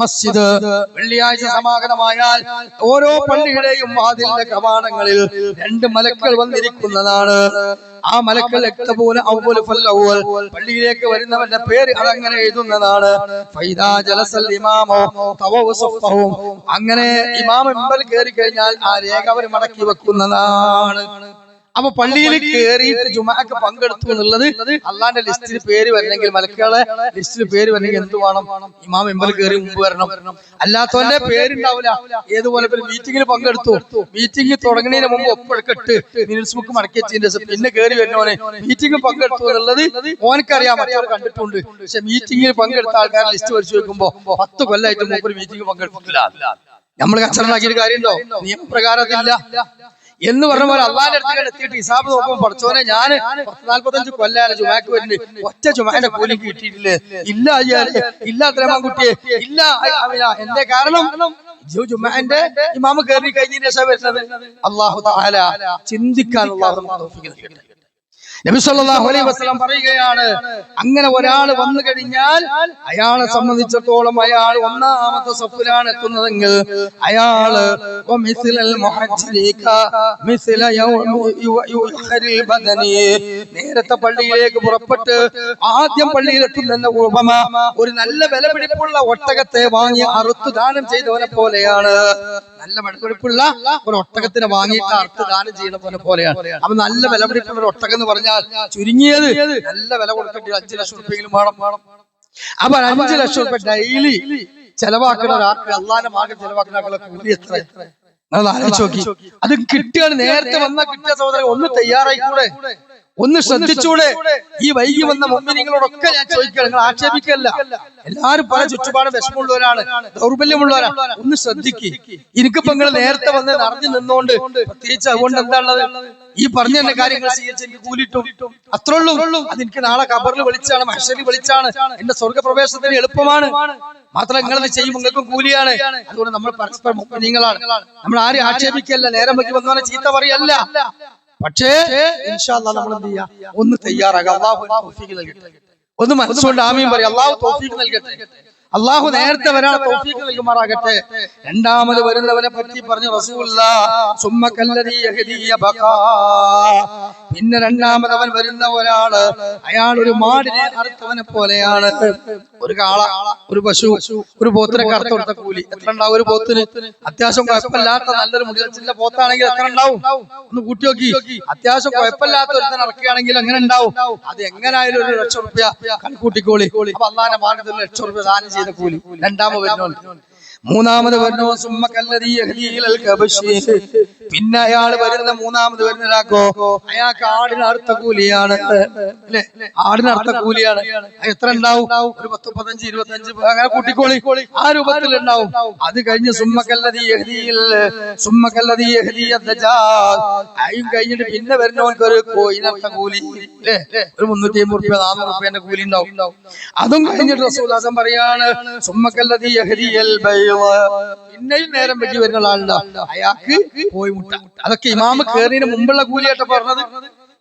മസ്ജിദ്. വെള്ളിയാഴ്ച സമാഗതമായാൽ ഓരോ പള്ളിയുടെയും വാതിലിന്റെ കവാടങ്ങളിൽ 2 മലക്കൾ വന്നിരിക്കുന്നതാണ്. ആ മലക്കൾ യക്തബൂന അവ്വൽ ഫൽഅവ്വൽ, പള്ളിയിലേക്ക് വരുന്നവന്റെ പേര് അതങ്ങനെ എഴുതുന്നതാണ്. ഫൈദാ ജലസൽ ഇമാമോ തവവ സഫഹും, അങ്ങനെ ഇമാം മുമ്പിൽ കയറി കഴിഞ്ഞാൽ ആ രേഖ അവർ മടക്കി വെക്കുന്നതാണ്. അപ്പൊ പള്ളിയിൽ കയറിയിട്ട് ജുമാക്ക് പങ്കെടുത്തു എന്നുള്ളത് അള്ളാന്റെ ലിസ്റ്റിൽ പേര് വരണമെങ്കിൽ, മലക്കുകളെ ലിസ്റ്റിൽ പേര് വരണമെങ്കിൽ എന്ത് വേണം? ഇമാം മെമ്പർ കയറി മുമ്പ് വരണം. അല്ലാത്തവന്റെ പേരുണ്ടാവില്ല. ഏതുപോലെ മീറ്റിംഗിൽ പങ്കെടുത്തു, മീറ്റിംഗ് തുടങ്ങുന്നതിന് മുമ്പ് ഒപ്പെടുക്കട്ട് മിനിറ്റ്സ് ബുക്ക് മടക്കി വെച്ചതിന്റെ ശേഷം പിന്നെ കയറി വരുന്നവനെ മീറ്റിംഗ് പങ്കെടുത്തു എന്നുള്ളത് ഓനക്കറിയാം, മറ്റവർ കണ്ടിട്ടുണ്ട്. പക്ഷെ മീറ്റിംഗിൽ പങ്കെടുത്ത ആൾക്കാരെ ലിസ്റ്റ് വരച്ചു വെക്കുമ്പോ 10 കൊല്ലമായിട്ട് മുമ്പ് മീറ്റിംഗ് പങ്കെടുത്തില്ല. നമ്മൾ കച്ചറണ്ടാക്കിയൊരു കാര്യമുണ്ടോ? നിയമപ്രകാരം അതില്ല എന്ന് പറഞ്ഞ പോലെ അള്ളാന്റെ അടുത്ത് എത്തിയിട്ട് ഹിസാബ് നോക്കുമ്പോൾ പഠിച്ചോനെ ഞാൻ 45 കൊല്ലാല ജുമാക്ക് വരുന്നുണ്ട്, ഒറ്റ ജുമാന്റെ കൂലി കിട്ടിയിട്ടില്ലേ? ഇല്ല ഇല്ല അത്രമാൻകുട്ടിയെ ഇല്ല. എന്റെ കാരണം ജുമാന്റെ ഇമാമ് കയറി കഴിഞ്ഞതിന് ശേഷം വരുന്നത്. അള്ളാഹു തആല ചിന്തിക്കാൻ നബി സല്ലല്ലാഹു അലൈഹി വസല്ലം പറയുകയാണ്, അങ്ങനെ ഒരാൾ വന്നു കഴിഞ്ഞാൽ അയാളെ സംബന്ധിച്ചിടത്തോളം അയാൾ 1-ാമത്തെ സഫിലാണ് എത്തുന്നതെങ്കിൽ അയാള് നേരത്തെ പള്ളിയിലേക്ക് പുറപ്പെട്ട് ആദ്യം പള്ളിയിൽ എത്തുന്ന ഉപമ ഒരു നല്ല വിലപിടിപ്പുള്ള ഒട്ടകത്തെ വാങ്ങി അറുത്തു ദാനം ചെയ്തവനെ പോലെയാണ്. നല്ല വിലപിടിപ്പുള്ള ഒരു ഒട്ടകത്തിനെ വാങ്ങിയിട്ട് അറുത്ത് ദാനം ചെയ്യുന്ന പോലെയാണ്. അപ്പൊ നല്ല വിലപിടിപ്പുള്ള ഒരു ഒട്ടകം എന്ന് പറഞ്ഞാൽ ചുരുങ്ങിയത് നല്ല വില കൊടുക്കേണ്ടി 5 ലക്ഷം രൂപയെങ്കിലും വേണം. അപ്പൊ 5 ലക്ഷം രൂപ ഡെയിലി ചെലവാക്കുന്ന ഒരാൾക്ക് അള്ളാന്റെ മാർഗം ചെലവാക്കുന്ന കൂലി എത്ര? ആലോചിച്ച് നോക്കി. അത് കിട്ടിയാണ്, നേരത്തെ വന്നാൽ കിട്ടിയ സഹോദരൻ ഒന്ന് തയ്യാറായിക്കൂടെ? ഒന്ന് ശ്രദ്ധിച്ചൂടെ? ഈ വൈകി വന്ന മുഅ്മിനീങ്ങളോടൊക്കെ ഞാൻ ചോദിക്കുകയാണ്, നിങ്ങൾ ആക്ഷേപിക്കല്ല. എല്ലാവരും പല ചുറ്റുപാടും വിഷമമുള്ളവരാണ്, ദൗർബല്യമുള്ളവരാണ്. ഒന്ന് ശ്രദ്ധിക്ക്. എനിക്കിപ്പോ നിങ്ങൾ നേരത്തെ വന്ന് നിറഞ്ഞു നിന്നുകൊണ്ട് പ്രത്യേകിച്ച് അതുകൊണ്ട് എന്താണുള്ളത്? ഈ പറഞ്ഞ തന്നെ കാര്യങ്ങൾ സ്വീകരിച്ച് എനിക്ക് കൂലിട്ടും അത്രേ ഉള്ളൂ. അതെനിക്ക് നാളെ ഖബറിൽ വിളിച്ചാണ്, മഹ്ശറിൽ വിളിച്ചാണ്, എന്റെ സ്വർഗപ്രവേശനത്തിന് എളുപ്പമാണ്. മാത്രമല്ല നിങ്ങളത് ചെയ്യുമ്പോൾ നിങ്ങൾക്കും കൂലിയാണ്. അതുകൊണ്ട് നമ്മൾ പരസ്പരം മുഅ്മിനീങ്ങളാണ്. നമ്മൾ ആരും ആക്ഷേപിക്കല്ല, നേരം വെക്കി വന്നവനെ ചീത്ത പറയല്ല. പക്ഷേ ഇൻഷാ അല്ലാഹ് നമ്മൾ എന്ത് ചെയ്യാ? ഒന്ന് തയ്യാറാകാം. അല്ലാഹു തൗഫീഖ് നൽകട്ടെ. ഒന്ന് മനസ്സുകൊണ്ട് ആമീൻ പറയാം. അല്ലാഹു തൗഫീഖ് നൽകട്ടെ. അള്ളാഹു നേരത്തെ വരാൻ തൗഫീഖ് നൽകുമാറാകട്ടെ. രണ്ടാമത് വരുന്നവനെ പറ്റി പറഞ്ഞു റസൂലുള്ളാഹ്, സുമ്മ കല്ലദീ യഹ്ദീ ബഖാ, പിന്നെ രണ്ടാമത് അവൻ വരുന്ന ഒരാള് അയാൾ ഒരു മാടിനെ അറുത്തവനെ പോലെയാണ്. ഒരു കാള, ഒരു പശു, ഒരു പോത്തിനെ കറുത്ത് കൊടുത്ത കൂലി എത്ര ഉണ്ടാവും? ഒരു പോത്തിന് അത്യാവശ്യം കുഴപ്പമില്ലാത്ത നല്ലൊരു മുടിച്ചില്ല പോത്താണെങ്കിൽ എത്ര ഉണ്ടാവും? ഒന്ന് കൂട്ടി നോക്കി. അത്യാവശ്യം കുഴപ്പമില്ലാത്ത ഒരുത്തൻ ഇറക്കുകയാണെങ്കിൽ എങ്ങനെ ഉണ്ടാവും? അത് എങ്ങനായാലും 1 ലക്ഷം രൂപ കണക്കൂട്ടിക്കോളി. അപ്പൊ അള്ളാന്റെ മാർഗത്തിൽ 1 ലക്ഷം രൂപ ദാനം ചെയ്ത കൂലി. രണ്ടാമത് വരുന്നു. മൂന്നാമത് വരുന്നു സുമ്മ കല്ലദീ യഹ്ദീൽ കബശി, പിന്നെ അയാൾ വരുന്ന മൂന്നാമത് വരുന്നതാക്കോ അയാൾക്ക് ആടിന് അറുത്ത കൂലിയാണ്. അല്ലെ, ആടിന് അറുത്ത കൂലിയാണ്. എത്ര ഉണ്ടാവും? ഒരു 10, 15, 25 അങ്ങനെ കൂട്ടിക്കോളി. ആ രൂപത്തിൽ ഉണ്ടാവും. അത് കഴിഞ്ഞ് സുമ്മ കല്ലദീ യഹ്ദീ ദജാൽ, അയും കഴിഞ്ഞിട്ട് പിന്നെ വരുന്നവർക്ക് ഒരു കോയിനറുത്ത കൂലി. അല്ലെ, ഒരു 350 രൂപ 400 രൂപേന്റെ കൂലി ഉണ്ടാവും. അതും കഴിഞ്ഞിട്ട് റസൂൽ ഹസൻ പറയാണ് സുമ്മ കല്ലദീ യഹ്ദീൽ ബൈ, പിന്നെയും നേരം വെക്കി വരുന്ന ആളുണ്ട്, അയാൾക്ക് പോയി മുട്ട. അതൊക്കെ ഇമാമ് കേറിന് മുമ്പുള്ള കൂലിയായിട്ട് പറഞ്ഞത്.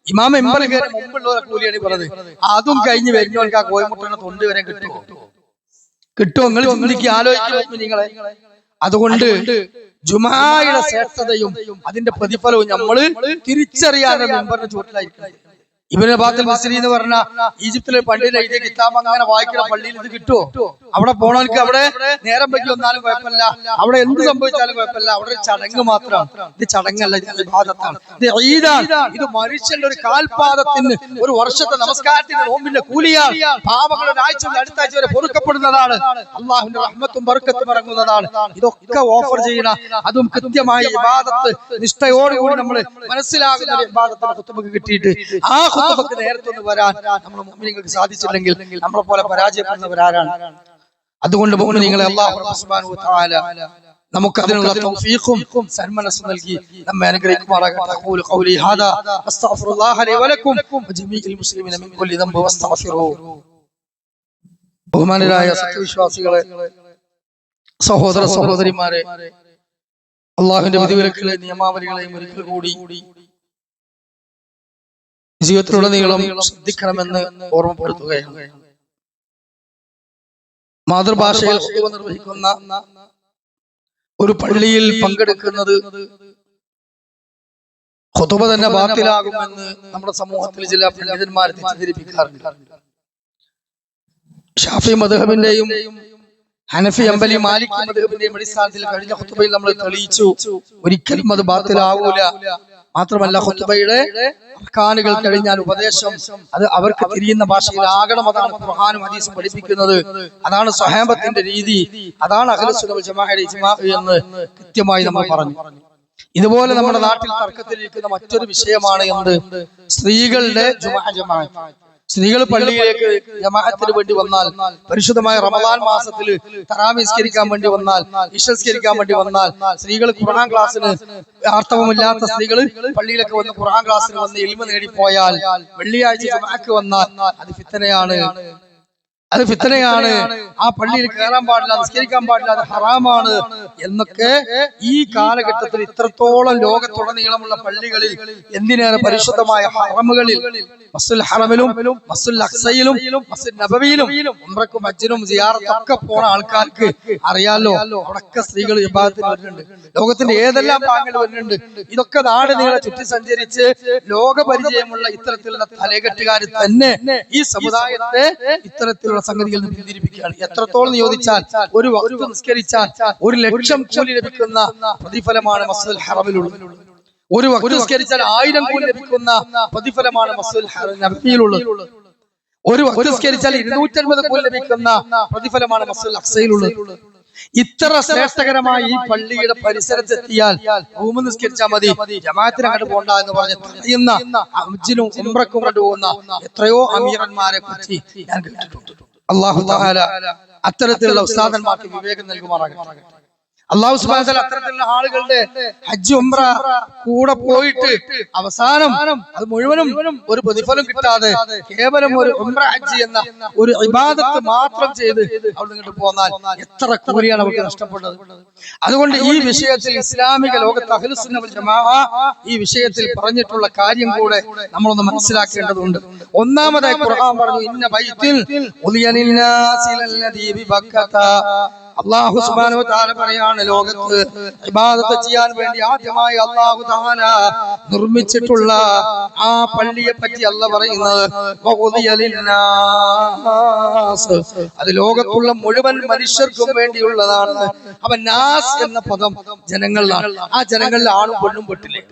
ഇമാം മെമ്പർ കയറി മുമ്പുള്ള കൂലിയാണ് പറഞ്ഞത്. അതും കഴിഞ്ഞ് വരുന്നവർക്ക് ആ കോയിമുട്ടനെ തൊണ്ട് വരെ കിട്ടുമോ? നിങ്ങൾ ചിന്തിക്ക്, ആലോചിക്കും നിങ്ങളെ. അതുകൊണ്ട് ജുമായുടെ ശ്രേഷ്ഠതയും അതിന്റെ പ്രതിഫലവും നമ്മള് തിരിച്ചറിയാതെ മെമ്പറിന്റെ ചുവട്ടിലായിരിക്കും. ഇബ്നു ബാത്തുൽ മിസ്രി എന്ന് പറഞ്ഞ ഈജിപ്തിലെ പള്ളിയിൽ എഴുതിയ കിതാബ് അങ്ങനെ വായിക്കുന്ന പള്ളിയിൽ ഇത് കിട്ടുമോ? അവിടെ പോണവർക്ക് അവിടെ നേരം വെക്കി വന്നാലും കുഴപ്പമില്ല, അവിടെ എന്ത് സംഭവിച്ചാലും കുഴപ്പമില്ല. അവിടെ ഒരു ചടങ്ങ് മാത്രമാണ്. ഇത് ചടങ്ങല്ല, ഇത് ഇബാദത്താണ്, ഇത് ഈദാണ്. ഇത് മനുഷ്യന്റെ ഒരു കാൽപാദത്തിന് ഒരു വർഷത്തെ നമസ്കാരത്തിന്റെ നോമ്പിന്റെ കൂലിയാണ്. പാപങ്ങൾ ഒരാഴ്ച അടുത്ത ആഴ്ച വരെ പൊറുക്കപ്പെടുന്നതാണ്. അള്ളാഹുവിന്റെ റഹ്മത്തും ബർക്കത്തും ഇറങ്ങുന്നതാണ്. ഇതൊക്കെ ഓഫർ ചെയ്യണ, അതും കൃത്യമായ ഇബാദത്ത് നിഷ്ഠയോടുകൂടി നമ്മൾ മനസ്സിലാകുന്ന ഒരു ഇബാദത്തിന്റെ ഖുതുബക്ക് കിട്ടിയിട്ട് ആ ഖുതുബക്ക് നേരത്തെ ഒന്ന് വരാൻ നമ്മൾ മുഅ്മിനീങ്ങൾക്ക് സാധിച്ചില്ലെങ്കിൽ നമ്മളെ പോലെ പരാജയപ്പെടുന്നവരാരാണ്? അതുകൊണ്ട് മുഅ്മിനീങ്ങളെ അല്ലാഹു സുബ്ഹാനഹു വ തആല നമുക്ക് അതിനുള്ള തൗഫീഖും സന്മനസ്സും നൽകി നമ്മെ അനുഗ്രഹിക്കുമാറാകട്ടെ. അഖൂലു ഖൗലി ഹാദാ അസ്തഗ്ഫിറുല്ലാഹ ലി വലക്കും വജമീഇൽ മുസ്ലിമീന മിൻ കുല്ലി ദംബിൻ വസ്തഗ്ഫിറൂ. ബഹുമാനരായ സത്യവിശ്വാസികളെ, സഹോദര സഹോദരിമാരെ, അല്ലാഹുവിന്റെ വിധിവിലക്കുകളെ നിയമാവലികളെയും ഒരിക്കൽ കൂടി ജീവിതത്തിലുടനീളം ശ്രദ്ധിക്കണമെന്ന് ഓർമ്മപ്പെടുത്തുകയാണ്. മാതൃഭാഷയിൽ ഖുതുബ നിർവഹിക്കുന്ന ഒരു പള്ളിയിൽ പങ്കെടുക്കുന്നത് ഖുതുബ തന്നെ ബാത്തിലാകുമെന്ന് നമ്മുടെ സമൂഹത്തിൽ ചില പണ്ഡിതന്മാരെ തെറ്റിദ്ധരിപ്പിക്കാറുണ്ട്. ഷാഫി മദ്ഹബിന്റെയും ഹനഫി അംബലി മാലിക് മദ്ഹബിന്റെയും അടിസ്ഥാനത്തിൽ കഴിഞ്ഞ ഖുതുബയിൽ നമ്മൾ തെളിയിച്ചു ഒരിക്കലും അത് ബാത്തിലാവൂല. മാത്രമല്ല ഖുതുബയുടെ അർക്കാനുകൾ കഴിഞ്ഞാൽ ഉപദേശം അത് അവർക്ക് തിരിയുന്ന ഭാഷയിലാകണം. അതാണ് ഖുർആനും ഹദീസും പഠിപ്പിക്കുന്നത്. അതാണ് സ്വഹാബത്തിന്റെ രീതി. അതാണ് അഹ്ലുസുന്നത്ത് വൽ ജമാഅയുടെ ഇജ്മാ എന്ന് കൃത്യമായി നമ്മൾ പറഞ്ഞു. ഇതുപോലെ നമ്മുടെ നാട്ടിൽ തർക്കത്തിലിരിക്കുന്ന മറ്റൊരു വിഷയമാണ് എന്ത്? സ്ത്രീകളുടെ ജമാഅത്ത്. സ്ത്രീകൾ പള്ളിയിലേക്ക് ജമാഅത്തിന് വേണ്ടി വന്നാൽ, പരിശുദ്ധമായ റമദാൻ മാസത്തിൽ തറാവീഹ് നിസ്കരിക്കാൻ വേണ്ടി വന്നാൽ, ഇശ നിസ്കരിക്കാൻ വേണ്ടി വന്നാൽ, സ്ത്രീകൾ ഖുർആൻ ക്ലാസ്സിന് ആർത്തവമില്ലാത്ത സ്ത്രീകൾ പള്ളിയിലൊക്കെ വന്ന് ഖുർആൻ ക്ലാസ്സിന് വന്ന് ഇൽമ നേടിപ്പോയാൽ വെള്ളിയാഴ്ച ജുമുഅക്ക് വന്നാൽ അത് ഫിത്നയാണ്. അത് ഫിത്നയാണ്. ആ പള്ളിയിൽ കയറാൻ പാടില്ല, നിസ്കരിക്കാൻ പാടില്ല, അത് ഹറാമാണ് എന്നൊക്കെ ഈ കാലഘട്ടത്തിൽ ഇത്രത്തോളം ലോകത്തുടനീളമുള്ള പള്ളികളിൽ, എന്തിനേറെ പരിശുദ്ധമായ ഹറമുകളിൽ, മസ്ജിദുൽ ഹറമിലും മസ്ജിദുൽ അഖ്സയിലും മസ്ജിദുൽ നബവിയിലും ഉംറക്കും ഹജ്ജിനും സിയാറത്തും ഒക്കെ പോണ ആൾക്കാർക്ക് അറിയാലോ, അവിടൊക്കെ സ്ത്രീകൾ ഇബാദത്തിന് വരുന്നുണ്ട്. ലോകത്തിന്റെ ഏതെല്ലാം ഭാഗങ്ങളിൽ വരുന്നുണ്ട്. ഇതൊക്കെ നാട് നീളെ ചുറ്റി സഞ്ചരിച്ച് ലോകപരിചയമുള്ള ഇത്തരത്തിലുള്ള തലകെട്ടുകാർ തന്നെ ഈ സമുദായത്തെ ഇത്തരത്തിലുള്ള സംഗതികളിൽ നിന്ന് പിന്തിരിപ്പിക്കുകയാണ്. എത്രത്തോളം ചോദിച്ചാൽ ഒരു വഖ്ത് നിസ്കരിച്ചാൽ 1,00,000 കൂലി ലഭിക്കുന്ന പ്രതിഫലമാണ് മസ്ജിദുൽ ഹറമിലുള്ളത്. ഒരു വഖ്ത് നിസ്കരിച്ചാൽ 1000 കൂലി ലഭിക്കുന്ന പ്രതിഫലമാണ് മസ്ജിദുൽ നബവിയിലുള്ളത്. ഒരു വഖ്ത് നിസ്കരിച്ചാൽ 250 കൂലി ലഭിക്കുന്ന പ്രതിഫലമാണ് മസ്ജിദുൽ അഖ്സയിലുള്ളത്. ഇത്ര ശ്രേഷ്ഠകരമായ ഈ പള്ളിയുടെ പരിസരത്തെത്തിയാൽ റൂം നിസ്കരിച്ചാൽ മതി, ജമാഅത്തിന് അങ്ങോട്ട് പോണ്ട എന്ന് പറഞ്ഞ് തടയുന്ന ഹജ്ജിനും ഉംറക്കും കൊണ്ടുപോകുന്ന എത്രയോ അമീറന്മാരെ പറ്റി ഞാൻ കേട്ടിട്ടുണ്ട്. അല്ലാഹു തആല അത്തരത്തിലുള്ള ഉസ്താദന്മാർക്ക് വിവേകം നൽകുമാറാകട്ടെ. അല്ലാഹു സുബ്ഹാനഹു വ തആല അത്തരത്തിലുള്ള ആളുകളുടെ ഹജ്ജ് ഉംറ കൂടെ പോയിട്ട് അവസാനം അത് മുഴുവനും ഒരു പ്രതിഫലം കിട്ടാതെ കേവലം ഒരു ഉംറ ഹജ്ജ് എന്ന ഒരു ഇബാദത്ത് മാത്രം ചെയ്ത് അവിടെ നിന്നിട്ട് പോന്നാൽ എത്ര കൂലിയാണ് അവർക്ക് നഷ്ടപ്പെട്ടത്. അതുകൊണ്ട് ഈ വിഷയത്തിൽ ഇസ്ലാമിക ലോകത്ത് അഹ്ലുസുന്നത്ത് വൽ ജമാഅ ഈ വിഷയത്തിൽ പറഞ്ഞിട്ടുള്ള കാര്യം കൂടെ നമ്മളൊന്ന് മനസ്സിലാക്കേണ്ടതുണ്ട്. ഒന്നാമതായി ഖുർആൻ പറഞ്ഞു, ഇന്ന ബൈത്തിൽ ഉദിയ ലിന്നാസി ലല്ലദീ ബിബക്കത. അല്ലാഹു സുബ്ഹാനഹു വ തആല പറയാണ്, ലോകത്ത് ഇബാദത്ത് ചെയ്യാൻ വേണ്ടി ആദ്യമായി അല്ലാഹു തആല നിർമ്മിച്ചിട്ടുള്ള ആ പള്ളിയെ പറ്റി അല്ലാഹു പറയുന്നത് അത് ലോകത്തുള്ള മുഴുവൻ മനുഷ്യർക്കും വേണ്ടിയുള്ളതാണ്. അവൻ നാസ് എന്ന പദം ജനങ്ങളിലാണ്. ആ ജനങ്ങളിൽ ആണും പെണ്ണും പെട്ടില്ലേ?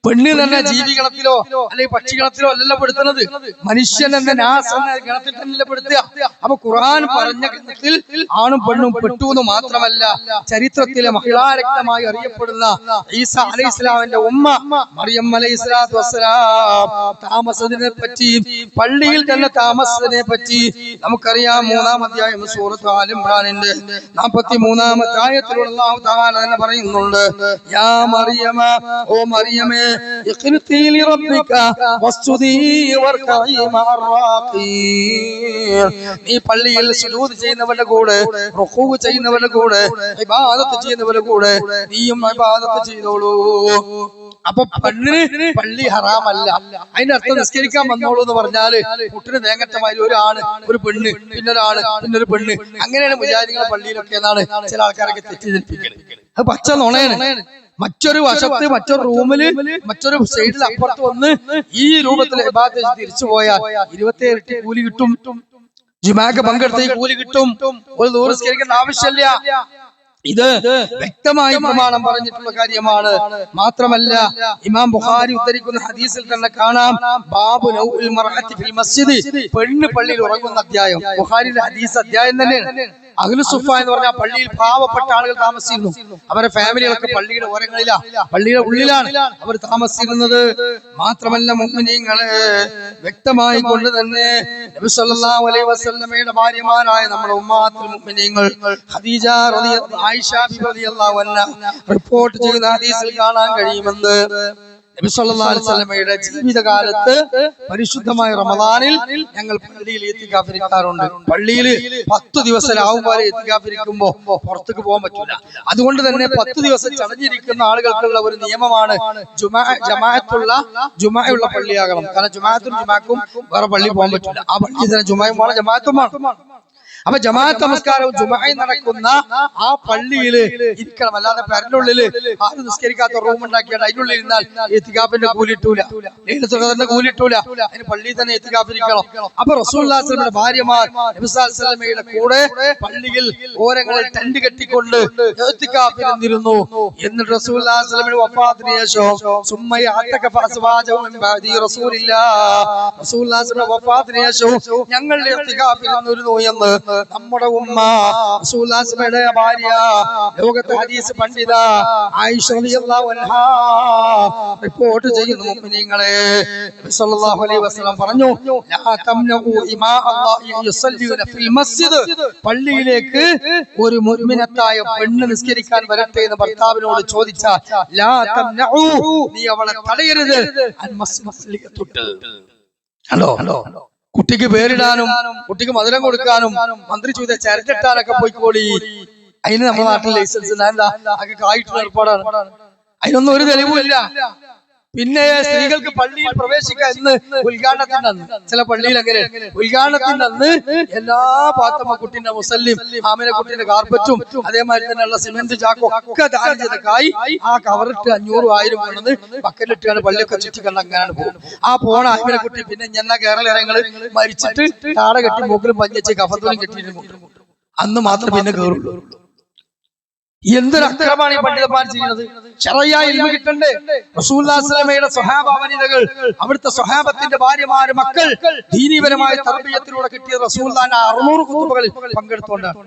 പെണ്ണ് തന്നെ ജീവികളത്തിലോ അല്ലെങ്കിൽ പക്ഷികളത്തിലോ അല്ലല്ല പെടുത്തുന്നത്, മനുഷ്യൻ എന്ന നാസ് എന്ന ഗണത്തിൽ തന്നെ പെടുത്തുക. അപ്പൊ ഖുർആൻ പറഞ്ഞ ഗണത്തിൽ ആണും പെണ്ണും പെട്ടു എന്ന് മാത്രമല്ല, ചരിത്രത്തിലെ മഹിളാരക്തമായി അറിയപ്പെടുന്ന ഈസ അലൈഹിസ്സലാമിന്റെ ഉമ്മ മറിയം അലൈഹിസ്സലാത്തു വസ്സലാം താമസത്തിനെ പറ്റി, പള്ളിയിൽ തന്നെ താമസത്തിനെ പറ്റി നമുക്കറിയാം. 3-ാം അധ്യായം സൂറത്ത് ആൽ ഇംറാനിന്റെ 43-ാമത്തെ ആയത്തിലുള്ള അല്ലാഹു തആല തന്നെ പറയുന്നുണ്ട്, യാ മറിയമ, ഓ മറിയമേ, ഇഖ്നിതി ലിറബ്ബിക വസ്ജുദി വർകഈ മഅർ റാഖീൻ. നീ പള്ളിയിൽ സുജൂദ് ചെയ്യുന്നവരുടെ കൂടെ, റുകൂഉ ചെയ്യുന്നവരുടെ കൂടെ, ഇബാദത്ത് ചെയ്യുന്നവരുടെ കൂടെ നീയും ഇബാദത്ത് ചെയ്തോളൂ. അപ്പൊ പെണ്ണിന് പള്ളി ഹറാമല്ല. അതിന്റെ അർത്ഥം നിസ്കരിക്കാൻ വന്നോളൂ എന്ന് പറഞ്ഞാല് കുട്ടിന് തേങ്ങട്ടമായി ഒരാണ്, ഒരു പെണ്ണ്, പിന്നൊരാണ്, പിന്നൊരു പെണ്ണ്, അങ്ങനെയാണ് മുജാഹിദുകളെ പള്ളിയിലൊക്കെ എന്നാണ് ചില ആൾക്കാരൊക്കെ തെറ്റിദ്ധരിപ്പിക്കുന്നത്. അത് പച്ച നുണയാണ്. മറ്റൊരു വശത്ത്, മറ്റൊരു റൂമില്, മറ്റൊരു സൈഡിൽ അപ്പുറത്ത് വന്ന് ഈ രൂപത്തിൽ ഇബാദത്ത് തിരിച്ചു പോയാൽ 27 ഇരട്ടി കൂലി കിട്ടും. ജുമാക്ക് പങ്കെടുത്ത ഈ കൂലി കിട്ടും. ഒരു ദൂരം നിസ്കരിക്കേണ്ട ആവശ്യമില്ല. ഇത് വ്യക്തമായി പ്രമാണം പറഞ്ഞിട്ടുള്ള കാര്യമാണ്. മാത്രമല്ല, ഇമാം ബുഖാരി ഉദ്ധരിക്കുന്ന ഹദീസിൽ തന്നെ കാണാം, ബാബു നൗഉൽ മർഅത്തി ഫിൽ മസ്ജിദ്, പെണ്ണ് പള്ളിയിൽ ഉറങ്ങുന്ന അധ്യായം. ബുഖാരിയുടെ ഹദീസ് അധ്യായം തന്നെയാണ്. അഹ്ലു സുഫ എന്ന് പറഞ്ഞാൽ പള്ളിയിൽ പാവപ്പെട്ട ആളുകൾ താമസിച്ചിരുന്നു. അവരുടെ ഫാമിലികളൊക്കെ പള്ളിയുടെ ഓരങ്ങളിലാണ്, പള്ളിയുടെ ഉള്ളിലാണ് അവർ താമസിച്ചിരുന്നത്. മാത്രമല്ല, മുഅ്മിനീങ്ങളെ വ്യക്തമായി കൊണ്ട് തന്നെ നബി സല്ലല്ലാഹു അലൈഹി വസല്ലമയുടെ ഭാര്യമാരായ നമ്മുടെ ഉമ്മത്തുൽ മുഅ്മിനീങ്ങൾ ഖദീജ ആയിഷ റളിയല്ലാഹു അൻഹ റിപ്പോർട്ട് ചെയ്ത ഹദീസിൽ കാണാൻ കഴിയുമെന്ന് നബി സല്ലല്ലാഹു അലൈഹി വസല്ലമയുടെ ജീവിതകാലത്ത് പരിശുദ്ധമായ റമദാനിൽ ഞങ്ങൾ പള്ളിയിൽ ഇത്തികാഫിരിക്കാറുണ്ട്. പള്ളിയിൽ 10 ദിവസം ആവുമ്പോൾ ഇത്തികാഫിരിക്കുമ്പോ പുറത്തേക്ക് പോകാൻ പറ്റില്ല. അതുകൊണ്ട് തന്നെ 10 ദിവസം ചടഞ്ഞിരിക്കുന്ന ആളുകൾക്കുള്ള ഒരു നിയമമാണ് ജുമായുള്ള പള്ളിയാകണം. കാരണം ജുമാഅത്തും ജുമാക്കും വേറെ പള്ളി പോകാൻ പറ്റില്ല. ആ പള്ളി തന്നെ ജുമായും വേണം, ജമാഅത്തും വേണം. അപ്പൊ ജമാഅത്ത് നമസ്കാരവും ജുമഅയും നടക്കുന്ന ആ പള്ളിയിൽ ഇരിക്കണം. അല്ലാതെ പെരനുള്ളില് ആരും നിസ്കരിക്കാത്ത റൂം ഉണ്ടാക്കിയാണ് അതിനുള്ളിൽ ഇരുന്നാൽ ഇത്തികാഫിന്റെ കൂലിട്ടൂല, ലൈലത്തുൽ ഖദറിന്റെ കൂലിട്ടൂല. അതിന് പള്ളിയിൽ തന്നെ ഇത്തികാഫിരിക്കണം. അപ്പൊ റസൂലുള്ളാഹി സ്വല്ലല്ലാഹു അലൈഹി വസല്ലമയുടെ ഭാര്യമാർ നബി സല്ലല്ലാഹു അലൈഹി വസല്ലമയുടെ കൂടെ പള്ളിയിൽ ഓരങ്ങളിൽ ടെന്റ് കെട്ടിക്കൊണ്ട് ഇത്തികാഫിരുന്നിരുന്നു. എന്നിട്ട് റസൂലുള്ളാഹി സ്വല്ലല്ലാഹു അലൈഹി വസല്ലമയുടെ വഫാത്തിന് ശേഷം സുമ്മയ അത്തഖഫ അസ്വാജഹു മിൻ ബഅദി റസൂലില്ലാഹ്, റസൂലുള്ളാഹി സ്വല്ലല്ലാഹു അലൈഹി വസല്ലമയുടെ വഫാത്തിന് ശേഷം ഞങ്ങൾ ഇത്തികാഫിരുന്നിരുന്നു എന്ന് നമ്മുടെ ഉമ്മ റസൂലുള്ളാഹി സ്വല്ലല്ലാഹു അലൈഹി വസല്ലമയുടെ ഭാര്യ ലോകത്തെ ഹദീസ് പണ്ഡിത ആയിഷ റളിയല്ലാഹു അൻഹാ റിപ്പോർട്ട് ചെയ്യുന്നു. മുഅ്മിനീങ്ങളെ, നബി സല്ലല്ലാഹു അലൈഹി വസല്ലം പറഞ്ഞു, ലാ തംനഉ ഇമാ അല്ലാഹി യുസല്ലൂന ഫിൽ മസ്ജിദ്, പള്ളിയിലേക്ക് ഒരു മുഅ്മിനത്തായ പെണ്ണ് നിസ്കരിക്കാൻ വരട്ടെ എന്ന് ഭർത്താവിനോട് ചോദിച്ചാൽ ലാ തംനഉ, നീ അവളെ തടയരുത്, അൻ മസ്ജിദ് തൊട്ട്. ഹലോ, കുട്ടിക്ക് പേരിടാനും കുട്ടിക്ക് മധുരം കൊടുക്കാനും മന്ത്രി ചോദിച്ച ചരട്ടിട്ടാനൊക്കെ പോയിക്കോളി. അതിന് നമ്മുടെ നാട്ടിൽ ലൈസൻസ് എന്താ അതൊക്കെ കായിട്ടുള്ള ഏർപ്പാടാണ്. അതിനൊന്നും ഒരു തെളിവുമില്ല. പിന്നെ സ്ത്രീകൾക്ക് പള്ളിയിൽ പ്രവേശിക്കാൻ ഇന്ന് ഉദ്ഘാടനത്തിന്റെ അന്ന് ചില പള്ളിയിൽ അങ്ങനെ ഉദ്ഘാടനത്തിന്റെ അന്ന് എല്ലാ പാത്തമ്മ കുട്ടിന്റെ മുസല്ലിം ആമിന കുട്ടിന്റെ കാർപ്പറ്റും അതേമാതിരി തന്നെയുള്ള സിമെന്റ് ചാക്കും ഒക്കെ ദാനം ചെയ്തൊക്കെയായി ആ കവറിട്ട് 500,000 കൊണ്ടുവന്ന് ബക്കറ്റിട്ടാണ് പള്ളിയൊക്കെ ചുറ്റിക്കണ്ട. അങ്ങനെയാണ് പോകും. ആ പോണ ആമിന കുട്ടി പിന്നെ ഞെന്ന കേരളങ്ങൾ മരിച്ചിട്ട് താട കെട്ടി മൂക്കിലും പഞ്ഞച്ച് കഫത്തോലും കെട്ടിയിട്ട് അന്ന് മാത്രം പിന്നെ കയറുള്ളൂ. എന്തൊരു അക്രമമാണ് ഈ പണ്ഡിതന്മാർ ചെയ്യുന്നത്. ശറഈയായ ഇൽമു കിട്ടണ്ടേ? റസൂലുള്ളാഹി സ്വല്ലല്ലാഹു അലൈഹി വസല്ലമയുടെ സ്വഹാബ വനിതകൾ, അവിടുത്തെ സ്വഹാബത്തിന്റെ ഭാര്യമാര്, മക്കൾ ദീനീപരമായ തർബിയത്തിലൂടെ കിട്ടിയ റസൂലുള്ളാഹിന്റെ 600 ഖുതുബകളിൽ പങ്കെടുത്തുകൊണ്ടാണ്.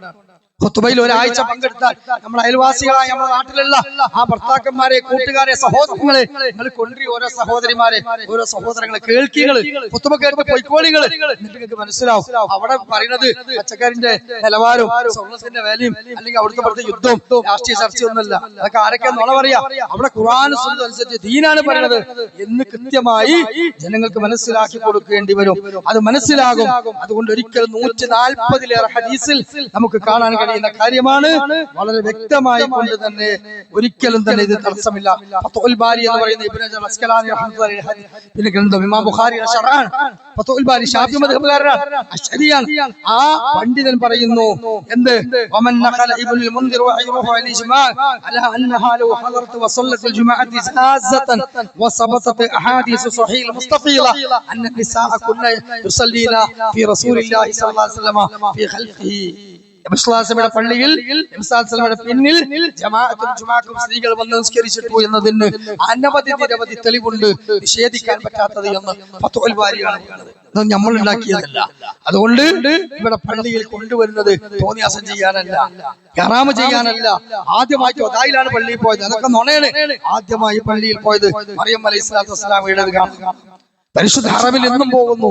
ഖുതുബയിൽ ഒരാഴ്ച പങ്കെടുത്താൽ നമ്മുടെ അയൽവാസികളായ നമ്മുടെ നാട്ടിലുള്ള ആ ഭർത്താക്കന്മാരെ, കൂട്ടുകാരെ, സഹോദരങ്ങളെ നിങ്ങൾ കൊണ്ടു, ഓരോ സഹോദരിമാരെ, ഓരോ സഹോദരങ്ങളെ കേൾക്കികള് ഖുതുബ കേട്ട് പൊയ്ക്കോളികൾ. നിങ്ങൾക്ക് മനസ്സിലാവും അവിടെ പറയുന്നത് പച്ചക്കറിന്റെ നിലവാരവും സ്വർണ്ണത്തിന്റെ വിലയും അല്ലെങ്കിൽ അവിടുത്തെ പുറത്തെ യുദ്ധവും രാഷ്ട്രീയ ചർച്ചയൊന്നുമല്ല. അതൊക്കെ ആരൊക്കെ നുണ പറയാ. അവിടെ ഖുർആൻ സുന്നത്ത് അനുസരിച്ച് ദീനാണ് പറയുന്നത് എന്ന് കൃത്യമായി ജനങ്ങൾക്ക് മനസ്സിലാക്കി കൊടുക്കേണ്ടി വരും. അത് മനസ്സിലാകും. അതുകൊണ്ട് ഒരിക്കലും 140-ലേറെ ഹദീസിൽ നമുക്ക് കാണാൻ കഴിയുന്ന കാര്യമാണ്. വളരെ വ്യക്തമായി കൊണ്ട് തന്നെ ഒരിക്കലും തന്നെ ഇത് തടസ്സമില്ല. ഫത്ഹുൽ ബാരി എന്ന് പറയുന്ന ഇബ്നു ഹജർ അസ്കലാനി റഹ്മത്തുള്ളാഹി അലൈഹി പിന്നെ ഗ്രന്ഥം ഇമാം ബുഖാരിയുടെ ശർഹാണ്. ഫത്ഹുൽ ബാരി ശാഫി മദ്ഹബുകാരനാണ്, അശ്അരിയാണ്. ആ പണ്ഡിതൻ പറയുന്നു എന്ത്, വമൻ നഖല ഇബ്നുൽ മുൻദിർ വഅയ്റുഹു അൽ ഇജ്മാ അലാ അന്നഹാ ലൗ ഹദറത വസല്ലത്ത് അൽ ജുമുഅത്തി സാസതൻ വസബതത് അഹാദീസ് സ്വഹീഹ മുസ്തഫീല അന്ന നിസാഅ കുന്ന യുസല്ലീന ഫി റസൂലില്ലാഹി സ്വല്ലല്ലാഹു അലൈഹി വസല്ലം ഫി ഖൽഖിഹി. നബിസ്വല്ലല്ലാഹു പള്ളിയിൽ നബിസ്വല്ലല്ലാഹു പിന്നിൽ ജമാഅത്തും ജുമാഅത്തും സ്ത്രീകൾ വന്ന് നിസ്കരിച്ചിട്ടു എന്നതിന് അനവധി നിരവധി തെളിവുണ്ട്, നിഷേധിക്കാൻ പറ്റാത്തത് എന്ന് ഫത്ഹുൽ ബാരിയാണ് പറയുന്നത്. ഇതൊന്നും നമ്മൾ ഉണ്ടാക്കിയതല്ല. അതുകൊണ്ട് ഇവിടെ പള്ളിയിൽ കൊണ്ടുവരുന്നത് തോന്നിയാസം ചെയ്യാനല്ല, ഹറാമ് ചെയ്യാനല്ല. ആദ്യമായിട്ട് ഒതായിലാണ് പള്ളിയിൽ പോയത്. അതൊക്കെ നുണയാണ്. ആദ്യമായി പള്ളിയിൽ പോയത് മറിയം അലൈഹിസ്സലാത്തു വസ്സലാമയുടെ കാണുക. പരിശുദ്ധ ഹറമിൽ എന്നും പോകുന്നു.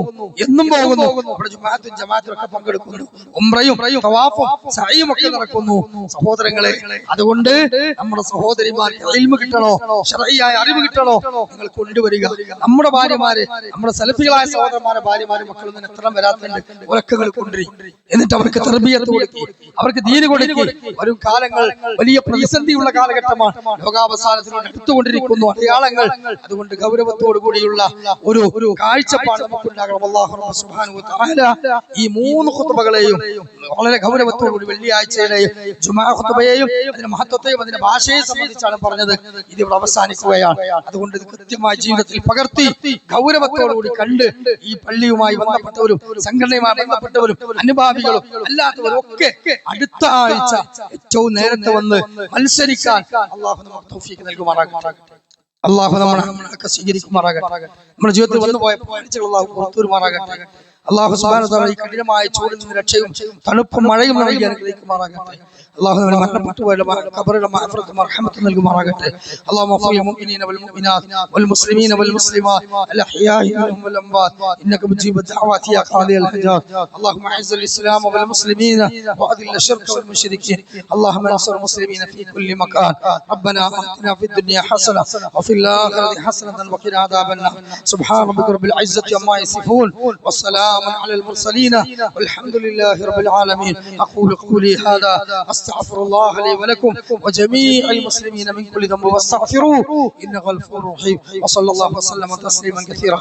അവിടെ ജുമാഅത്തും ജമാഅത്തും ഒക്കെ പങ്കെടുക്കുന്നു. ഉംറയും തവാഫും സഅയും ഒക്കെ നടക്കുന്നു. സഹോദരങ്ങളെ, അതുകൊണ്ട് നമ്മുടെ സഹോദരിമാർക്ക് ഇൽമു കിട്ടണോ, ശർഈയായ അറിവ് കിട്ടണോ, നിങ്ങൾ കൊണ്ടുവരിക. നമ്മുടെ ഭാര്യമാരെ, നമ്മുടെ സലഫികളായ സഹോദരന്മാരെ ഭാര്യമാരെ, മക്കളിൽ നിന്ന് എത്ര വരാത്തുണ്ട്, ഉറക്കങ്ങൾ കൊണ്ടുവരും. എന്നിട്ട് അവർക്ക് തർബിയത്ത് കൊടുക്കി, അവർക്ക് ദീന് കൊടുക്കി. വരും കാലങ്ങൾ വലിയ പ്രതിസന്ധിയുള്ള കാലഘട്ടമാണ്. ലോകാവസാനത്തിനോട് അടുത്തുകൊണ്ടിരിക്കുന്നു അടയാളങ്ങൾ. അതുകൊണ്ട് ഗൗരവത്തോടു കൂടിയുള്ള ഒരു കാഴ്ചപ്പാട് നമുക്കുണ്ടാകണം. അല്ലാഹു സുബ്ഹാനഹു വ തആല ഈ 3 ഖുതുബകളെയും വളരെ ഗൗരവത്തോടുകൂടി വെള്ളിയാഴ്ചയിലെയും ജുമാ ഖുതുബയെയും അതിന്റെ മഹത്വത്തെയും അതിന്റെ ഭാഷയെ സംബന്ധിച്ചാണ് പറഞ്ഞത്. ഇത് ഇവിടെ അവസാനിക്കുകയാണ്. അതുകൊണ്ട് ഇത് കൃത്യമായി ജീവിതത്തിൽ പകർത്തി ഗൗരവത്തോടുകൂടി കണ്ട് ഈ പള്ളിയുമായി ബന്ധപ്പെട്ടവരും സംഘടനയുമായി ബന്ധപ്പെട്ടവരും അനുഭാവികളും അല്ലാത്തവരും ഒക്കെ അടുത്ത ആഴ്ച ഏറ്റവും നേരത്തെ വന്ന് മത്സരിക്കാൻ അല്ലാഹു നമുക്ക് തൗഫീഖ് നൽകുമാറാകട്ടെ. അല്ലാഹു നമ്മളെ സ്വീകരിക്കുമാറാകട്ടെ. നമ്മുടെ ജീവിതത്തിൽ വന്നു പോയ പാഴ്ചകൾ അല്ലാഹു പുറത്തുവരുമാറാകട്ടെ. അല്ലാഹു സുബ്ഹാനഹു വ തആല ഈ കഠിനമായ ചൂടിൽ നിന്ന് രക്ഷയും തണുപ്പും മഴയും നൽകി അനുഗ്രഹിക്കുമാറാകട്ടെ. അല്ലാഹു നമ്മളെ മരണപ്പെട്ടു പോയ ഖബറിലെ മഗ്ഫിറത്തും റഹ്മത്തും നൽകുമാറാകട്ടെ. അല്ലാഹു മഗ്ഫിർ മുഅ്മിനീന വൽ മുഅ്മിനാത്ത് വൽ മുസ്ലിമീന വൽ മുസ്ലിമാത്ത് അൽ അഹ്യാഇ മിൻഹും വൽ അംവാത് ഇന്നക മുജീബു ദഅവാതി യാ ഖാദി അൽ ഹജാത്. اللهم اعز الاسلام والمسلمين واذل الشرك والمشركين. اللهم انصر المسلمين في كل مكان. ربنا آتنا في الدنيا حسنة وفي الآخرة حسنة وقنا عذاب النار. سبحان ربك رب العزة عما يصفون والسلام على المرسلين والحمد لله رب العالمين. أقول قولي هذا أستغفر الله لي ولكم وجميع المسلمين من كل ذنب واستغفروه إنه غفور رحيم. وصلى الله وسلم تسليما كثيرا.